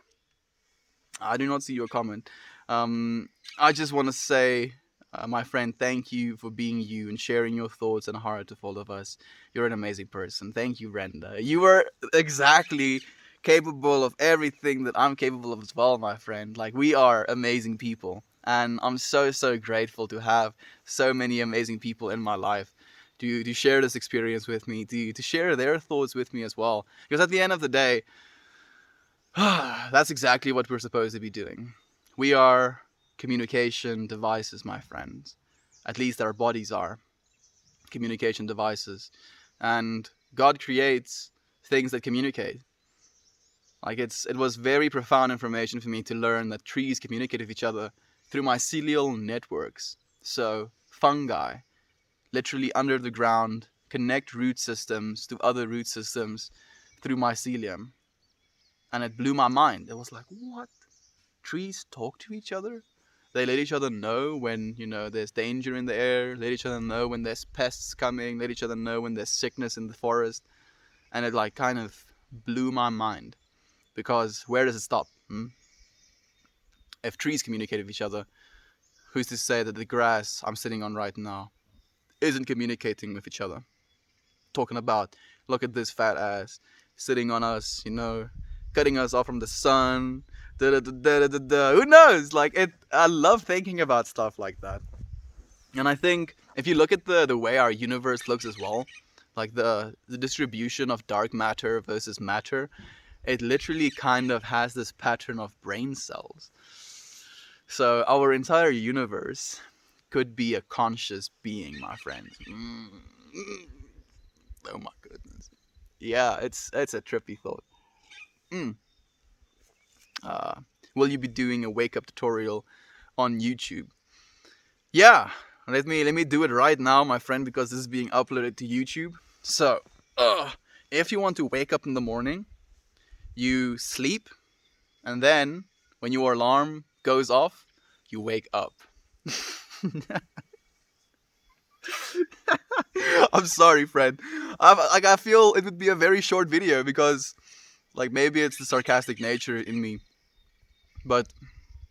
I do not see your comment. I just want to say, my friend, thank you for being you and sharing your thoughts and heart with all of us. You're an amazing person. Thank you, Renda. You are exactly capable of everything that I'm capable of as well, my friend. Like, we are amazing people. And I'm so, so grateful to have so many amazing people in my life to share this experience with me, to share their thoughts with me as well. Because at the end of the day, that's exactly what we're supposed to be doing. We are communication devices, my friends. At least our bodies are communication devices. And God creates things that communicate. Like, it was very profound information for me to learn that trees communicate with each other through mycelial networks. So fungi, literally under the ground, connect root systems to other root systems through mycelium. And it blew my mind. It was like, what? Trees talk to each other? They let each other know when, there's danger in the air, let each other know when there's pests coming, let each other know when there's sickness in the forest. And it like kind of blew my mind. Because where does it stop? If trees communicate with each other, who's to say that the grass I'm sitting on right now isn't communicating with each other? Talking about, look at this fat ass sitting on us, cutting us off from the sun. Who knows? Like, I love thinking about stuff like that. And I think if you look at the way our universe looks as well, like the distribution of dark matter versus matter, it literally kind of has this pattern of brain cells. So our entire universe could be a conscious being, my friends. Oh my goodness. Yeah, it's a trippy thought. Will you be doing a wake up tutorial on YouTube? Yeah, let me do it right now, my friend, because this is being uploaded to YouTube. So, if you want to wake up in the morning, you sleep, and then when your alarm goes off, you wake up. I'm sorry, friend. I feel it would be a very short video because, like, maybe it's the sarcastic nature in me. But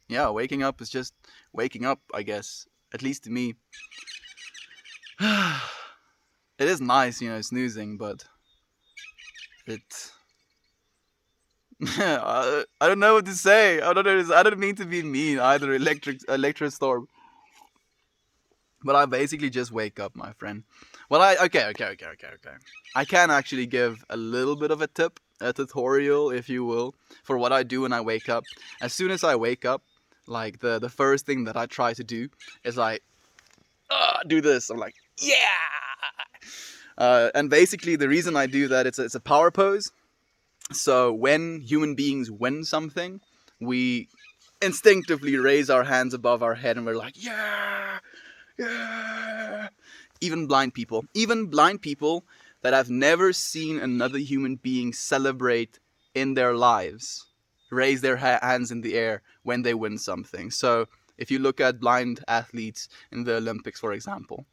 yeah, waking up is just waking up, I guess. At least to me. It is nice, snoozing, but it. I don't know what to say. I don't mean to be mean either. Electrostorm. But I basically just wake up, my friend. Well, okay. I can actually give a little bit of a tip, a tutorial, if you will, for what I do when I wake up. As soon as I wake up, like the first thing that I try to do is like, do this. I'm like, yeah. And basically, the reason I do that, it's a power pose. So when human beings win something, we instinctively raise our hands above our head and we're like, yeah. Even blind people that have never seen another human being celebrate in their lives raise their hands in the air when they win something. So if you look at blind athletes in the Olympics, for example,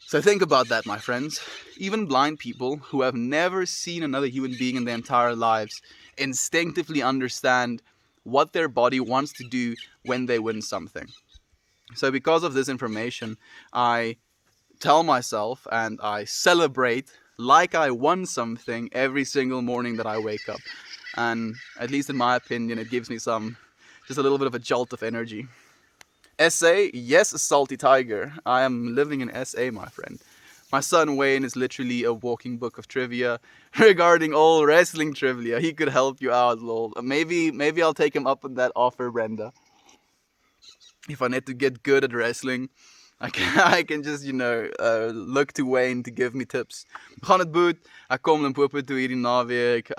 So think about that, my friends. Even blind people who have never seen another human being in their entire lives instinctively understand what their body wants to do when they win something. So because of this information, I tell myself and I celebrate like I won something every single morning that I wake up. And at least in my opinion, it gives me just a little bit of a jolt of energy. SA, yes, Salty Tiger. I am living in SA, my friend. My son Wayne is literally a walking book of trivia regarding all wrestling trivia. He could help you out, lol. Maybe I'll take him up on that offer, Brenda. If I need to get good at wrestling, I can just, look to Wayne to give me tips. Gaan het boet. Ek kom Limpopo toe hierdie naweek,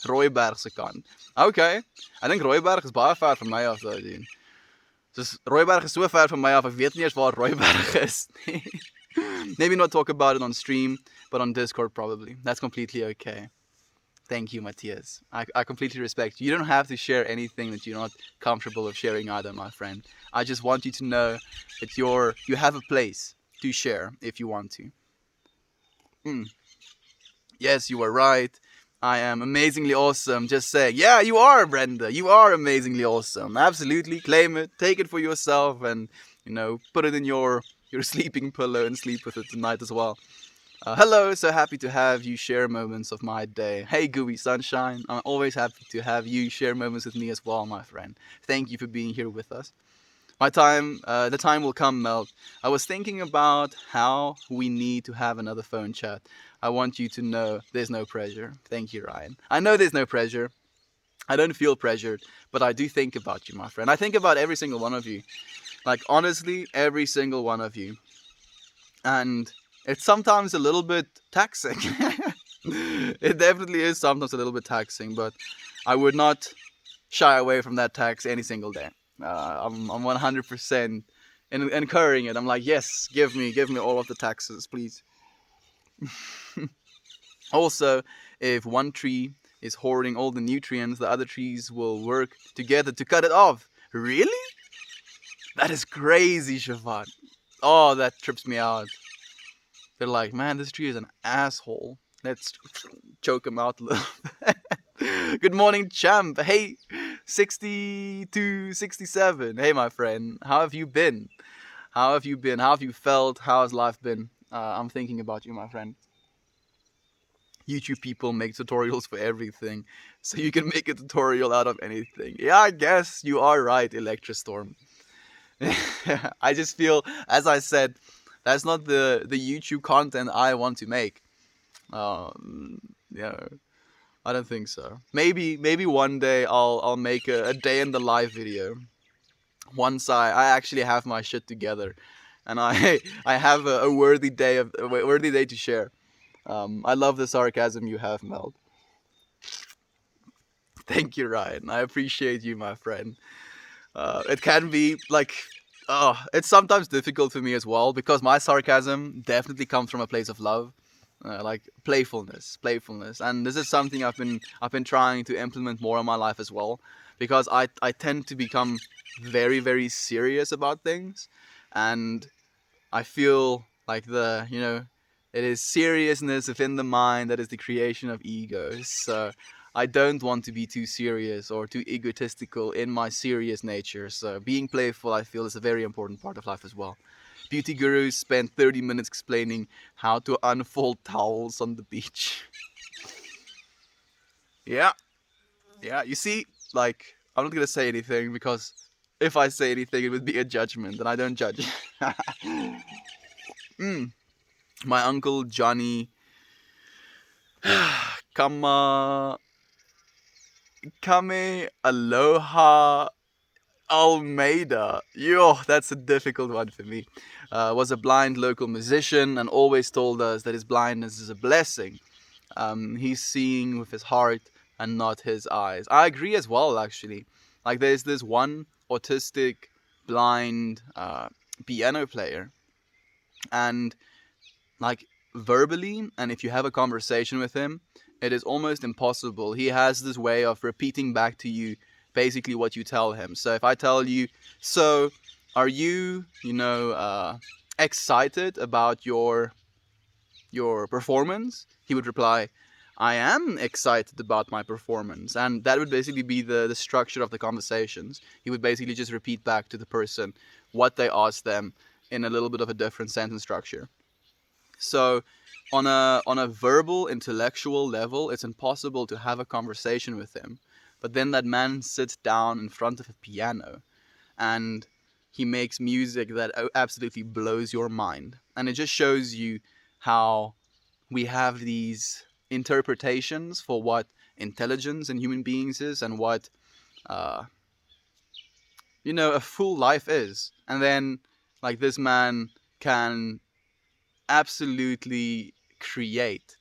Rooiberg se kant. Okay. I think Rooiberg is baie ver van my af daai doen. Dus Rooiberg is so ver van my af, ek weet nie eens waar Rooiberg is. Maybe not talk about it on stream, but on Discord probably. That's completely okay. Thank you, Matthias. I completely respect you. You don't have to share anything that you're not comfortable with sharing either, my friend. I just want you to know that you have a place to share if you want to. Yes, you are right. I am amazingly awesome. Just saying. Yeah, you are, Brenda. You are amazingly awesome. Absolutely. Claim it. Take it for yourself and, put it in your sleeping pillow and sleep with it tonight as well. Hello, so happy to have you share moments of my day. Hey, Gooey Sunshine. I'm always happy to have you share moments with me as well, my friend. Thank you for being here with us. The time will come, Mel. I was thinking about how we need to have another phone chat. I want you to know there's no pressure. Thank you, Ryan. I know there's no pressure. I don't feel pressured, but I do think about you, my friend. I think about every single one of you. Like, honestly, every single one of you. And it's sometimes a little bit taxing. It definitely is sometimes a little bit taxing, but I would not shy away from that tax any single day. I'm 100% incurring it. I'm like, yes, give me all of the taxes, please. Also, if one tree is hoarding all the nutrients, the other trees will work together to cut it off. Really? That is crazy, Siobhan. Oh, that trips me out. They're like, man, this tree is an asshole. Let's choke him out a little bit. Good morning, champ. Hey, 67. Hey, my friend. How have you been? How have you felt? How has life been? I'm thinking about you, my friend. YouTube people make tutorials for everything. So you can make a tutorial out of anything. Yeah, I guess you are right, Electrostorm. I just feel, as I said, that's not the YouTube content I want to make. Yeah, I don't think so. Maybe one day I'll make a day in the life video. Once I actually have my shit together, and I have a worthy day to share. I love the sarcasm you have, Mel. Thank you, Ryan. I appreciate you, my friend. It can be like, it's sometimes difficult for me as well because my sarcasm definitely comes from a place of love, like playfulness, and this is something I've been trying to implement more in my life as well, because I tend to become very, very serious about things, and I feel like it is seriousness within the mind that is the creation of egos. So I don't want to be too serious or too egotistical in my serious nature. So being playful, I feel, is a very important part of life as well. Beauty Guru spent 30 minutes explaining how to unfold towels on the beach. Yeah, you see, like, I'm not going to say anything because if I say anything, it would be a judgment, and I don't judge. My uncle Johnny Kame Aloha Almeida. Yo, that's a difficult one for me. Was a blind local musician and always told us that his blindness is a blessing. He's seeing with his heart and not his eyes. I agree as well, actually. Like, there's this one autistic blind piano player, and like, verbally, and if you have a conversation with him, it is almost impossible. He has this way of repeating back to you basically what you tell him. So if I tell you, so are you excited about your performance, he would reply, I am excited about my performance. And that would basically be the structure of the conversations. He would basically just repeat back to the person what they asked them in a little bit of a different sentence structure. So on a verbal, intellectual level, it's impossible to have a conversation with him. But then that man sits down in front of a piano and he makes music that absolutely blows your mind. And it just shows you how we have these interpretations for what intelligence in human beings is and what uh, a full life is. And then, like, this man can absolutely create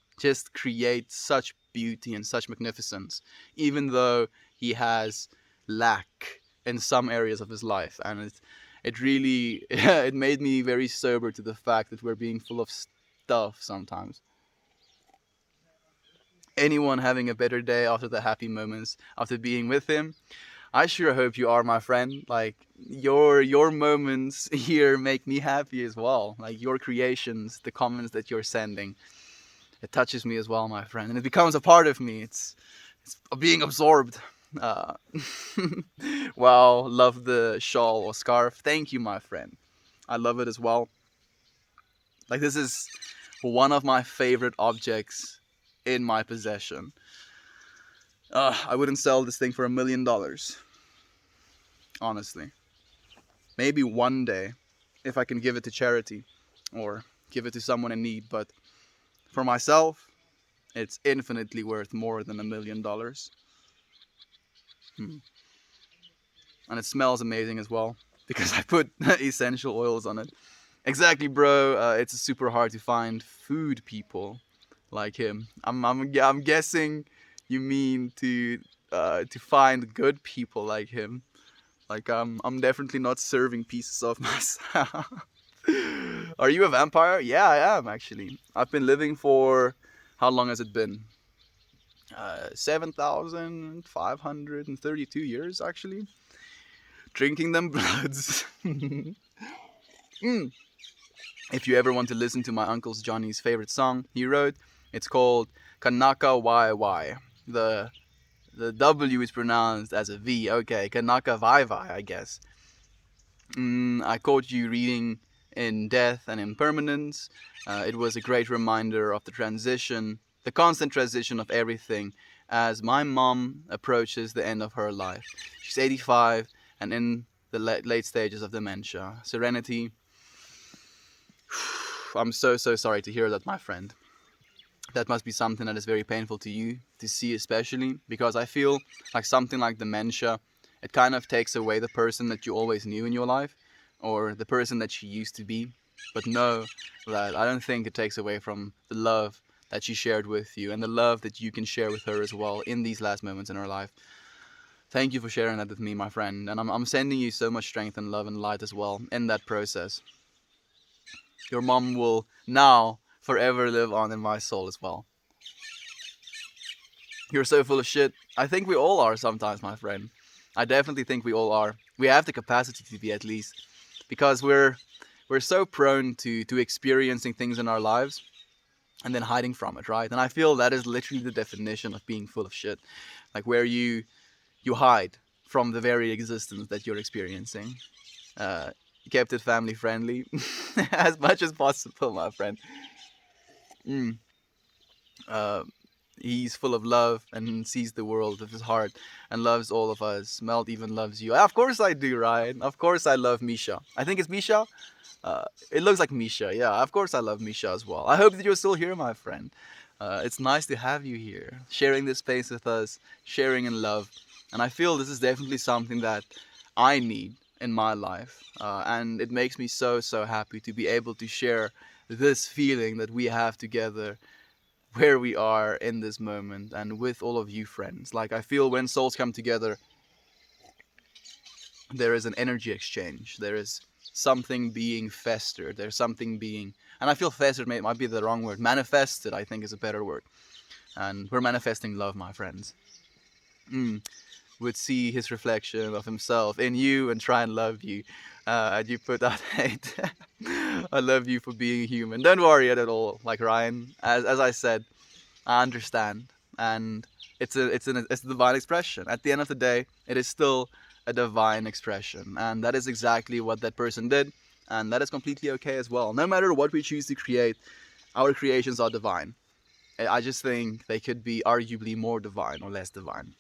such beauty and such magnificence, even though he has lack in some areas of his life. And it really it made me very sober to the fact that we're being full of stuff sometimes. Anyone having a better day after the happy moments after being with him? I sure hope you are, my friend. Like, your moments here make me happy as well. Like, your creations, the comments that you're sending, it touches me as well, my friend, and it becomes a part of me. It's being absorbed. Uh, wow, love the shawl or scarf. Thank you, my friend. I love it as well. Like, this is one of my favorite objects in my possession. I wouldn't sell this thing for $1 million. Honestly. Maybe one day, if I can give it to charity or give it to someone in need. But for myself, it's infinitely worth more than $1 million. And it smells amazing as well because I put essential oils on it. Exactly, bro. It's super hard to find food people like him. I'm guessing you mean to find good people like him. Like, I'm definitely not serving pieces of myself. Are you a vampire? Yeah, I am actually. I've been living for, how long has it been? 7,532 years actually. Drinking them bloods. Mm. If you ever want to listen to my uncle's Johnny's favorite song he wrote, it's called Kanaka YY. The W is pronounced as a V. Okay, Kanaka Vai, I guess. I caught you reading in Death and Impermanence. It was a great reminder of the transition, the constant transition of everything, as my mom approaches the end of her life. She's 85 and in the late stages of dementia. Serenity. I'm so sorry to hear that, my friend. That must be something that is very painful to you to see, especially because I feel like something like dementia, it kind of takes away the person that you always knew in your life or the person that she used to be. But know that I don't think it takes away from the love that she shared with you and the love that you can share with her as well in these last moments in her life. Thank you for sharing that with me, my friend. And I'm sending you so much strength and love and light as well in that process. Your mom will now forever live on in my soul as well. You're so full of shit. I think we all are sometimes, my friend. I definitely think we all are. We have the capacity to be, at least, because we're so prone to experiencing things in our lives and then hiding from it, right? And I feel that is literally the definition of being full of shit. Like, where you hide from the very existence that you're experiencing. Uh, Kept it family friendly as much as possible, my friend. Mm. Uh, he's full of love and sees the world with his heart and loves all of us. Melt even loves you. Of course I do, Ryan. Of course I love Misha. I think it's Misha. It looks like Misha. Yeah, of course I love Misha as well. I hope that you're still here, my friend. It's nice to have you here, sharing this space with us, sharing in love. And I feel this is definitely something that I need in my life. And it makes me so happy to be able to share this feeling that we have together where we are in this moment and with all of you friends. Like, I feel when souls come together, there is an energy exchange. There is something being festered. There's something being, and I feel festered might be the wrong word. Manifested, I think, is a better word. And we're manifesting love, my friends. Would see his reflection of himself in you and try and love you. And you put out hate. I love you for being human. Don't worry at all. Like Ryan, as I said, I understand, and it's a divine expression. At the end of the day, it is still a divine expression, and that is exactly what that person did, and that is completely okay as well. No matter what we choose to create, our creations are divine. I just think they could be arguably more divine or less divine.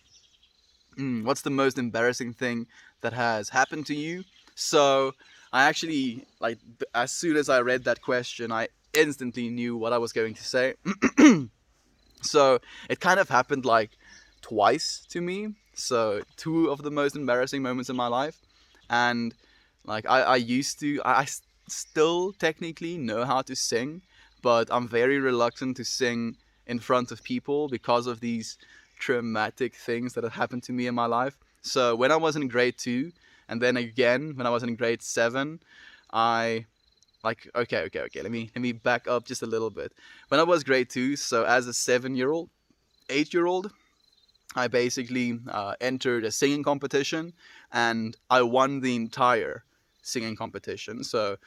What's the most embarrassing thing that has happened to you? So I actually, like, as soon as I read that question, I instantly knew what I was going to say. So it kind of happened like twice to me. So two of the most embarrassing moments in my life. And like I used to, still technically know how to sing, but I'm very reluctant to sing in front of people because of these traumatic things that have happened to me in my life. So when I was in grade two, and then again when I was in grade seven, I like okay. Let me back up just a little bit. When I was grade two, so as a 7-year-old, 8-year-old, I basically entered a singing competition, and I won the entire singing competition. So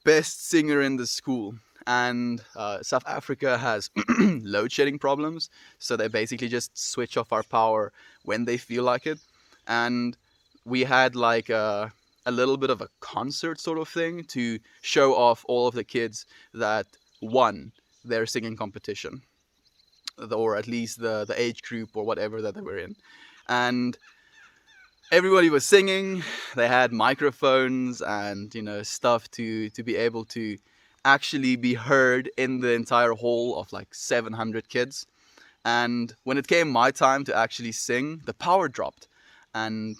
best singer in the school. And South Africa has load shedding problems, so they basically just switch off our power when they feel like it. And we had like a little bit of a concert sort of thing to show off all of the kids that won their singing competition, or at least the age group or whatever that they were in. And everybody was singing. They had microphones and stuff to be able to actually be heard in the entire hall of like 700 kids. And when it came my time to actually sing, the power dropped. And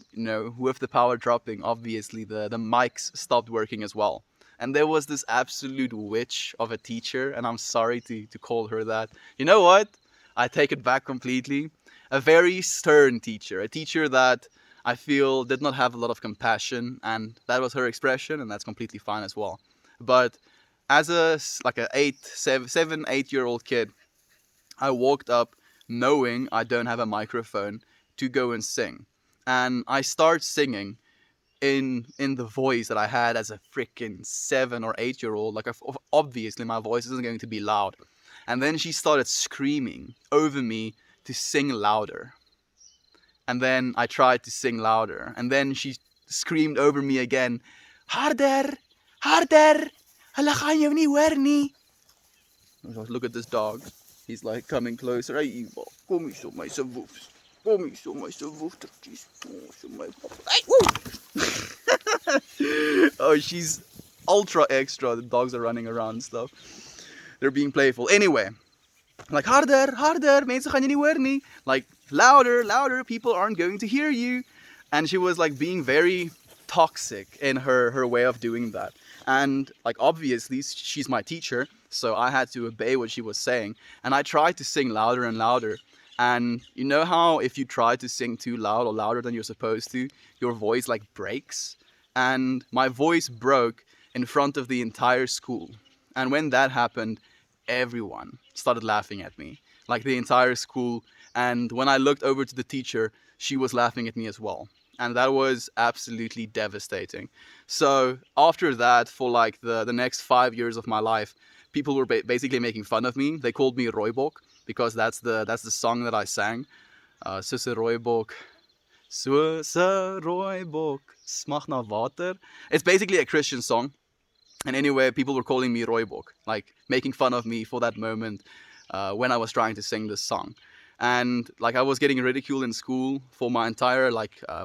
with the power dropping, obviously the mics stopped working as well. And there was this absolute witch of a teacher, and I'm sorry to call her that. You know what? I take it back completely. A very stern teacher, a teacher that I feel did not have a lot of compassion, and that was her expression, and that's completely fine as well. But as a 8 year old kid, I walked up knowing I don't have a microphone to go and sing, and I start singing in the voice that I had as a freaking 7 or 8 year old. Like, obviously my voice isn't going to be loud. And then she started screaming over me to sing louder. And then I tried to sing louder. And then she screamed over me again, harder, harder, hulle gaan jou nie hoor nie. Look at this dog. He's like coming closer. Hey, Eva, kom hier so my se woefs. Kom hier so my se woeftertjies. So my hey, oh, she's ultra extra. The dogs are running around and stuff. They're being playful. Anyway, like harder, harder, mense gaan jy nie hoor nie. Like louder, louder, people aren't going to hear you. And she was like being very toxic in her way of doing that. And like obviously she's my teacher, so I had to obey what she was saying. And I tried to sing louder and louder. And you know how if you try to sing too loud or louder than you're supposed to, your voice like breaks? And my voice broke in front of the entire school. And when that happened, everyone started laughing at me, like the entire school. And when I looked over to the teacher, she was laughing at me as well. And that was absolutely devastating. So after that, for like the next 5 years of my life, people were basically making fun of me. They called me Rooibok because that's the song that I sang. Soos 'n rooibok, soos 'n rooibok, smag na water. It's basically a Christian song. And anyway, people were calling me Rooibok, like making fun of me for that moment when I was trying to sing this song. And like I was getting ridiculed in school for my entire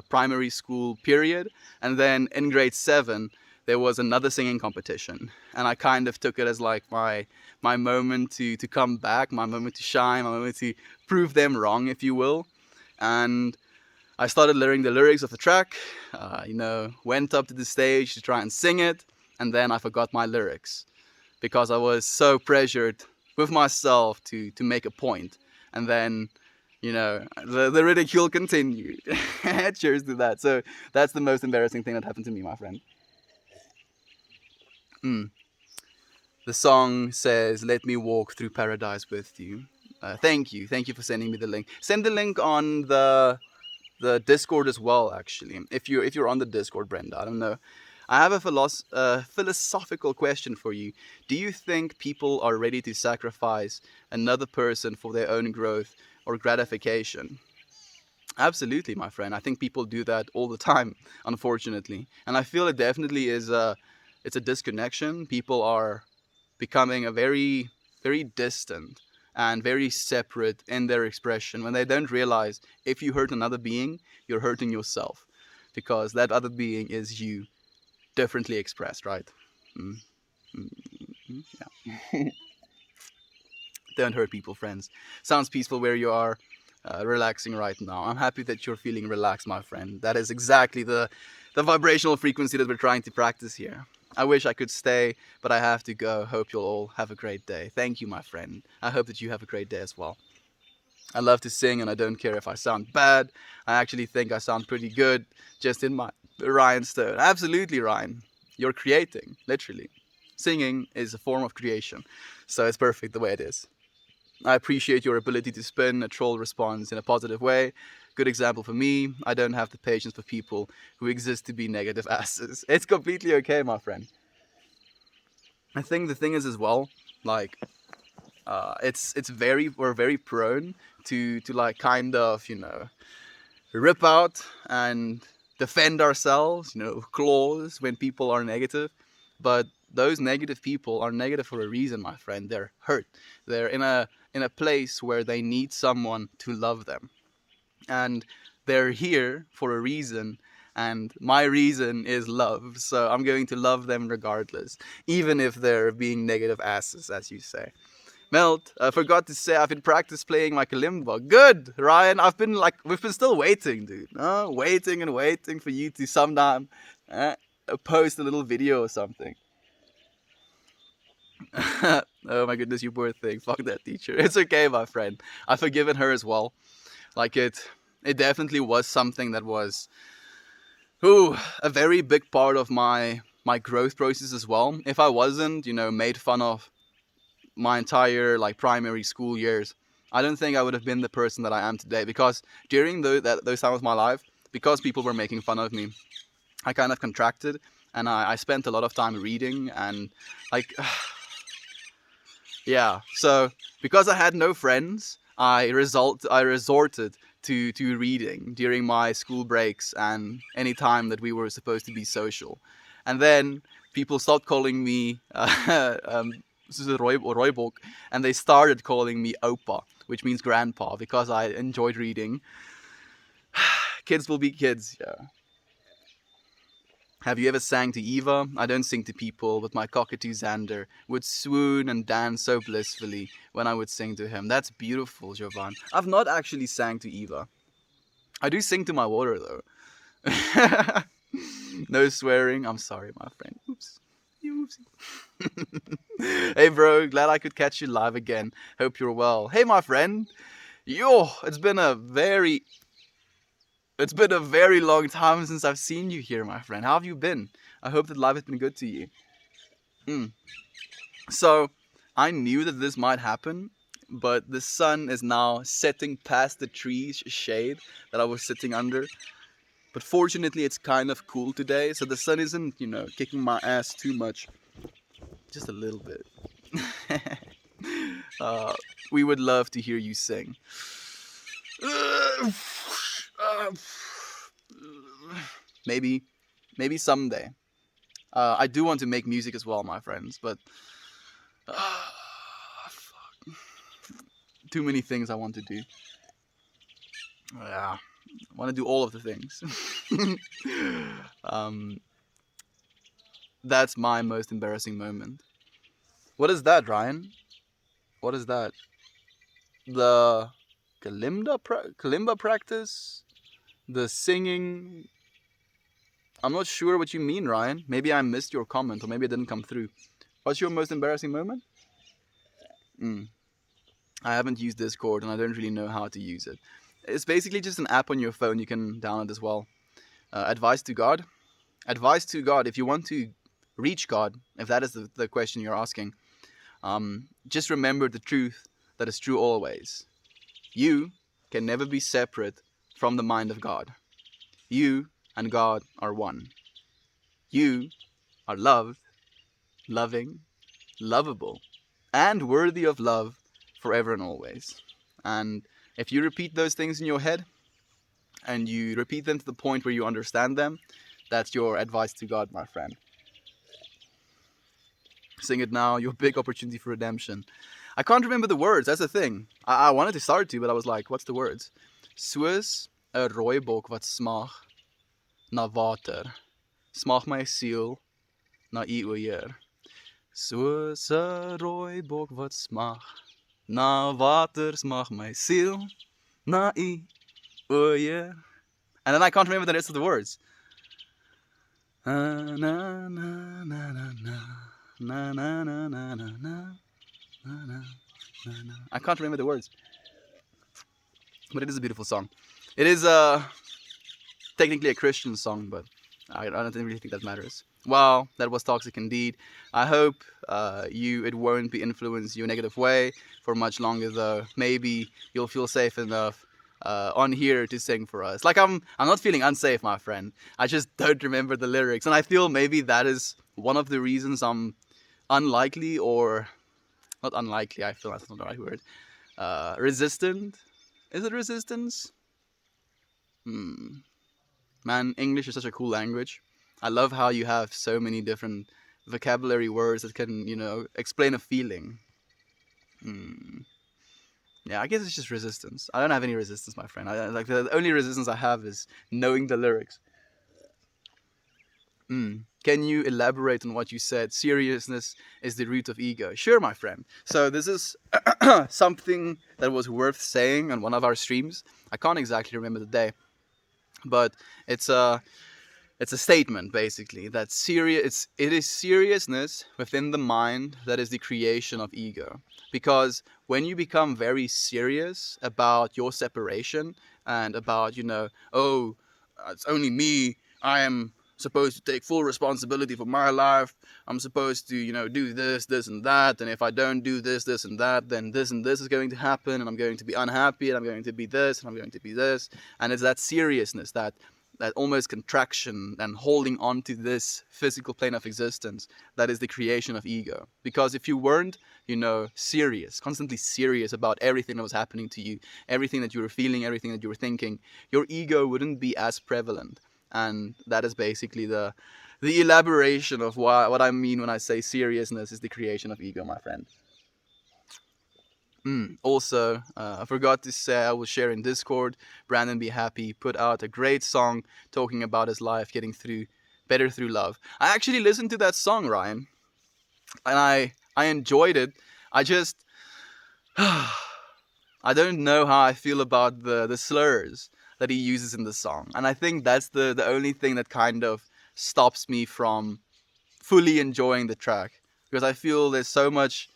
primary school period. And then in grade 7, there was another singing competition. And I kind of took it as like my moment to come back, my moment to shine, my moment to prove them wrong, if you will. And I started learning the lyrics of the track, went up to the stage to try and sing it. And then I forgot my lyrics because I was so pressured with myself to make a point. And then, the ridicule continued. Cheers to that. So that's the most embarrassing thing that happened to me, my friend. The song says, "Let me walk through paradise with you." Thank you for sending me the link. Send the link on the Discord as well. Actually, if you're on the Discord, Brenda, I don't know. I have a philosophical question for you. Do you think people are ready to sacrifice another person for their own growth or gratification? Absolutely, my friend. I think people do that all the time, unfortunately. And I feel it definitely is it's a disconnection. People are becoming a very distant and very separate in their expression when they don't realize if you hurt another being, you're hurting yourself because that other being is you differently expressed, right? Mm, mm, yeah. Don't hurt people, friends. Sounds peaceful where you are, relaxing right now. I'm happy that you're feeling relaxed, my friend. That is exactly the vibrational frequency that we're trying to practice here. I wish I could stay, but I have to go. Hope you'll all have a great day. Thank you, my friend. I hope that you have a great day as well. I love to sing and I don't care if I sound bad. I actually think I sound pretty good just in my Ryan Stone. Absolutely, Ryan. You're creating, literally. Singing is a form of creation, so it's perfect the way it is. I appreciate your ability to spin a troll response in a positive way. Good example for me. I don't have the patience for people who exist to be negative asses. It's completely okay, my friend. I think the thing is as well, like, it's very we're very prone to like kind of rip out and defend ourselves, claws when people are negative. But those negative people are negative for a reason, my friend. They're hurt. They're in a place where they need someone to love them. And they're here for a reason. And my reason is love. So I'm going to love them regardless, even if they're being negative asses, as you say. Melt, I forgot to say I've been practice playing my kalimba. Good, Ryan. We've been still waiting, dude. Waiting and waiting for you to sometime post a little video or something. Oh my goodness, you poor thing. Fuck that teacher. It's okay, my friend. I've forgiven her as well. Like it definitely was something that was, a very big part of my growth process as well. If I wasn't, made fun of my entire like primary school years, I don't think I would have been the person that I am today. Because during those times of my life, because people were making fun of me, I kind of contracted, and I spent a lot of time reading and like, yeah. So because I had no friends, I resorted to reading during my school breaks and any time that we were supposed to be social, and then people stopped calling me Roybok, and they started calling me Opa, which means grandpa, because I enjoyed reading. Kids will be kids, yeah. Have you ever sang to Eva? I don't sing to people, but my cockatoo Xander would swoon and dance so blissfully when I would sing to him. That's beautiful, Jovan. I've not actually sang to Eva. I do sing to my water, though. No swearing. I'm sorry, my friend. Oops. Oopsie. Hey, bro. Glad I could catch you live again. Hope you're well. Hey, my friend. Yo, it's been a very long time since I've seen you here, my friend. How have you been? I hope that life has been good to you. Mm. So, I knew that this might happen, but the sun is now setting past the tree's shade that I was sitting under. But fortunately, it's kind of cool today, so the sun isn't, kicking my ass too much. Just a little bit. uh, we would love to hear you sing. Maybe, maybe someday. I do want to make music as well, my friends, but fuck. Too many things I want to do. Yeah, I want to do all of the things. um, that's my most embarrassing moment. What is that, Ryan? What is that? The kalimba practice? The singing? I'm not sure what you mean, Ryan. Maybe I missed your comment, or maybe it didn't come through. What's your most embarrassing moment? Mm. I haven't used Discord, and I don't really know how to use it. It's basically just an app on your phone you can download as well. Advice to God. Advice to God. If you want to reach God, if that is the question you're asking, just remember the truth that is true always. You can never be separate from the mind of God. You and God are one. You are loved, loving, lovable, and worthy of love forever and always. And if you repeat those things in your head, and you repeat them to the point where you understand them, that's your advice to God, my friend. Sing it now, your big opportunity for redemption. I can't remember the words, that's the thing. I wanted to start to, but I was like, what's the words? Soos 'n rooibok wat smag na water, smag my siel na U, o Heer. Soos 'n rooibok wat smag na water, smag my siel na U, o Heer. And then I can't remember the rest of the words. Na na na na na na na na na na na na. I can't remember the words, but it is a beautiful song. It is technically a Christian song, but I don't really think that matters. Wow, that was toxic indeed. I hope it won't be influenced you in a negative way for much longer, though. Maybe you'll feel safe enough on here to sing for us. Like I'm not feeling unsafe, my friend. I just don't remember the lyrics, and I feel maybe that is one of the reasons I'm unlikely, or not unlikely. I feel that's not the right word. Resistant. Is it resistance? Man, English is such a cool language. I love how you have so many different vocabulary words that can, explain a feeling. Yeah, I guess it's just resistance. I don't have any resistance, my friend. Like the only resistance I have is knowing the lyrics. Can you elaborate on what you said? Seriousness is the root of ego. Sure, my friend. So this is something that was worth saying on one of our streams. I can't exactly remember the day, but it's a statement basically that it is seriousness within the mind that is the creation of ego. Because when you become very serious about your separation and about, oh, it's only me, I am supposed to take full responsibility for my life, I'm supposed to, do this and that, and if I don't do this and that, then this and this is going to happen, and I'm going to be unhappy, and I'm going to be this, and I'm going to be this. And it's that seriousness, that almost contraction and holding on to this physical plane of existence that is the creation of ego. Because if you weren't, serious, constantly serious about everything that was happening to you, everything that you were feeling, everything that you were thinking, your ego wouldn't be as prevalent. And that is basically the elaboration of what I mean when I say seriousness is the creation of ego, my friend. Also, I forgot to say, I will share in Discord, Brandon Be Happy put out a great song talking about his life getting better through love. I actually listened to that song, Ryan, and I enjoyed it. I just I don't know how I feel about the slurs that he uses in the song, and I think that's the only thing that kind of stops me from fully enjoying the track, because I feel there's so much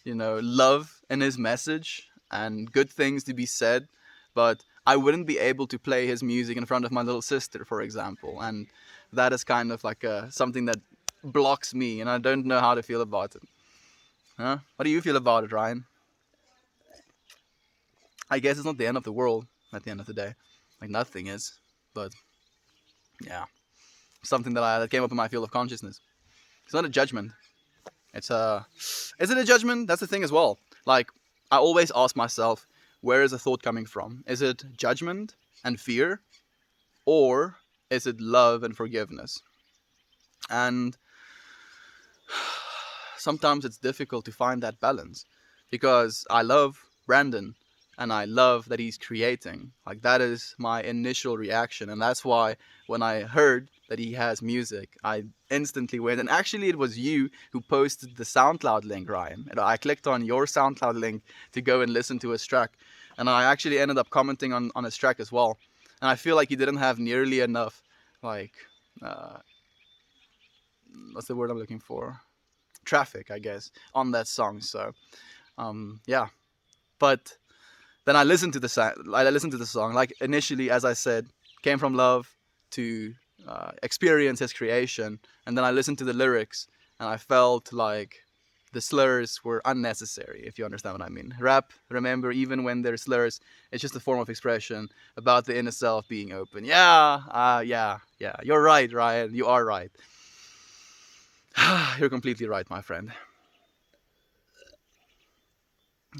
love in his message and good things to be said, but I wouldn't be able to play his music in front of my little sister, for example, and that is kind of like something that blocks me, and I don't know how to feel about it. Huh? What do you feel about it, Ryan? I guess it's not the end of the world at the end of the day. Like, nothing is, but yeah, something that came up in my field of consciousness. It's not a judgment. Is it a judgment? That's the thing as well. Like, I always ask myself, where is a thought coming from? Is it judgment and fear? Or is it love and forgiveness? And sometimes it's difficult to find that balance, because I love Brandon and I love that he's creating. Like, that is my initial reaction, and that's why when I heard that he has music, I instantly went, and actually it was you who posted the SoundCloud link, Ryan. And I clicked on your SoundCloud link to go and listen to his track, and I actually ended up commenting on his track as well. And I feel like he didn't have nearly enough, like, what's the word I'm looking for? Traffic, I guess, on that song. So, yeah. But then I listened to the song. Like, initially, as I said, came from love to experience his creation, and then I listened to the lyrics, and I felt like the slurs were unnecessary, if you understand what I mean. Rap, remember, even when there's slurs, it's just a form of expression about the inner self being open. Yeah, you're right, Ryan, you are right. You're completely right, my friend.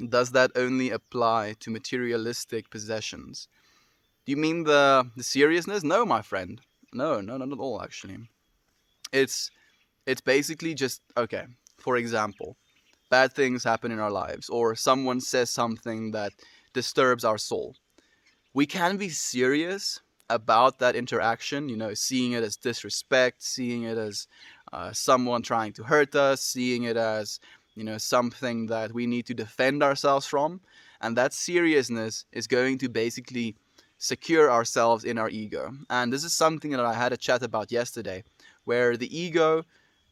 Does that only apply to materialistic possessions? Do you mean the seriousness? No, my friend. No, no, not at all, actually. It's it's basically just okay. For example, bad things happen in our lives, or someone says something that disturbs our soul. We can be serious about that interaction, seeing it as disrespect, seeing it as someone trying to hurt us, seeing it as, something that we need to defend ourselves from. And that seriousness is going to basically secure ourselves in our ego. And this is something that I had a chat about yesterday, where the ego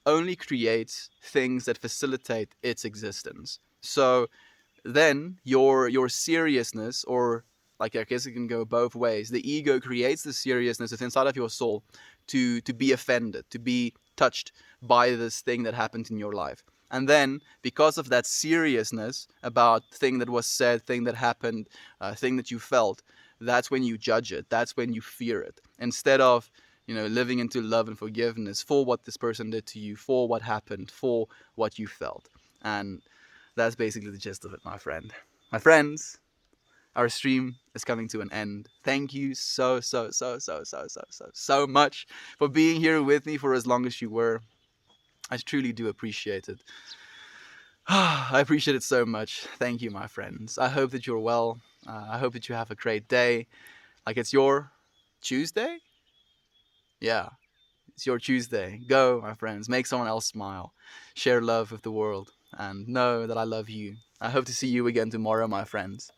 only creates things that facilitate its existence. So then your seriousness, or like I guess it can go both ways. The ego creates the seriousness that's inside of your soul to be offended, to be touched by this thing that happened in your life. And then, because of that seriousness about thing that was said, thing that happened, thing that you felt, that's when you judge it. That's when you fear it. Instead of, living into love and forgiveness for what this person did to you, for what happened, for what you felt. And that's basically the gist of it, my friend. My friends, our stream is coming to an end. Thank you so much for being here with me for as long as you were. I truly do appreciate it. I appreciate it so much. Thank you, my friends. I hope that you're well. I hope that you have a great day. Like it's your Tuesday? Yeah, it's your Tuesday. Go, my friends. Make someone else smile. Share love with the world. And know that I love you. I hope to see you again tomorrow, my friends.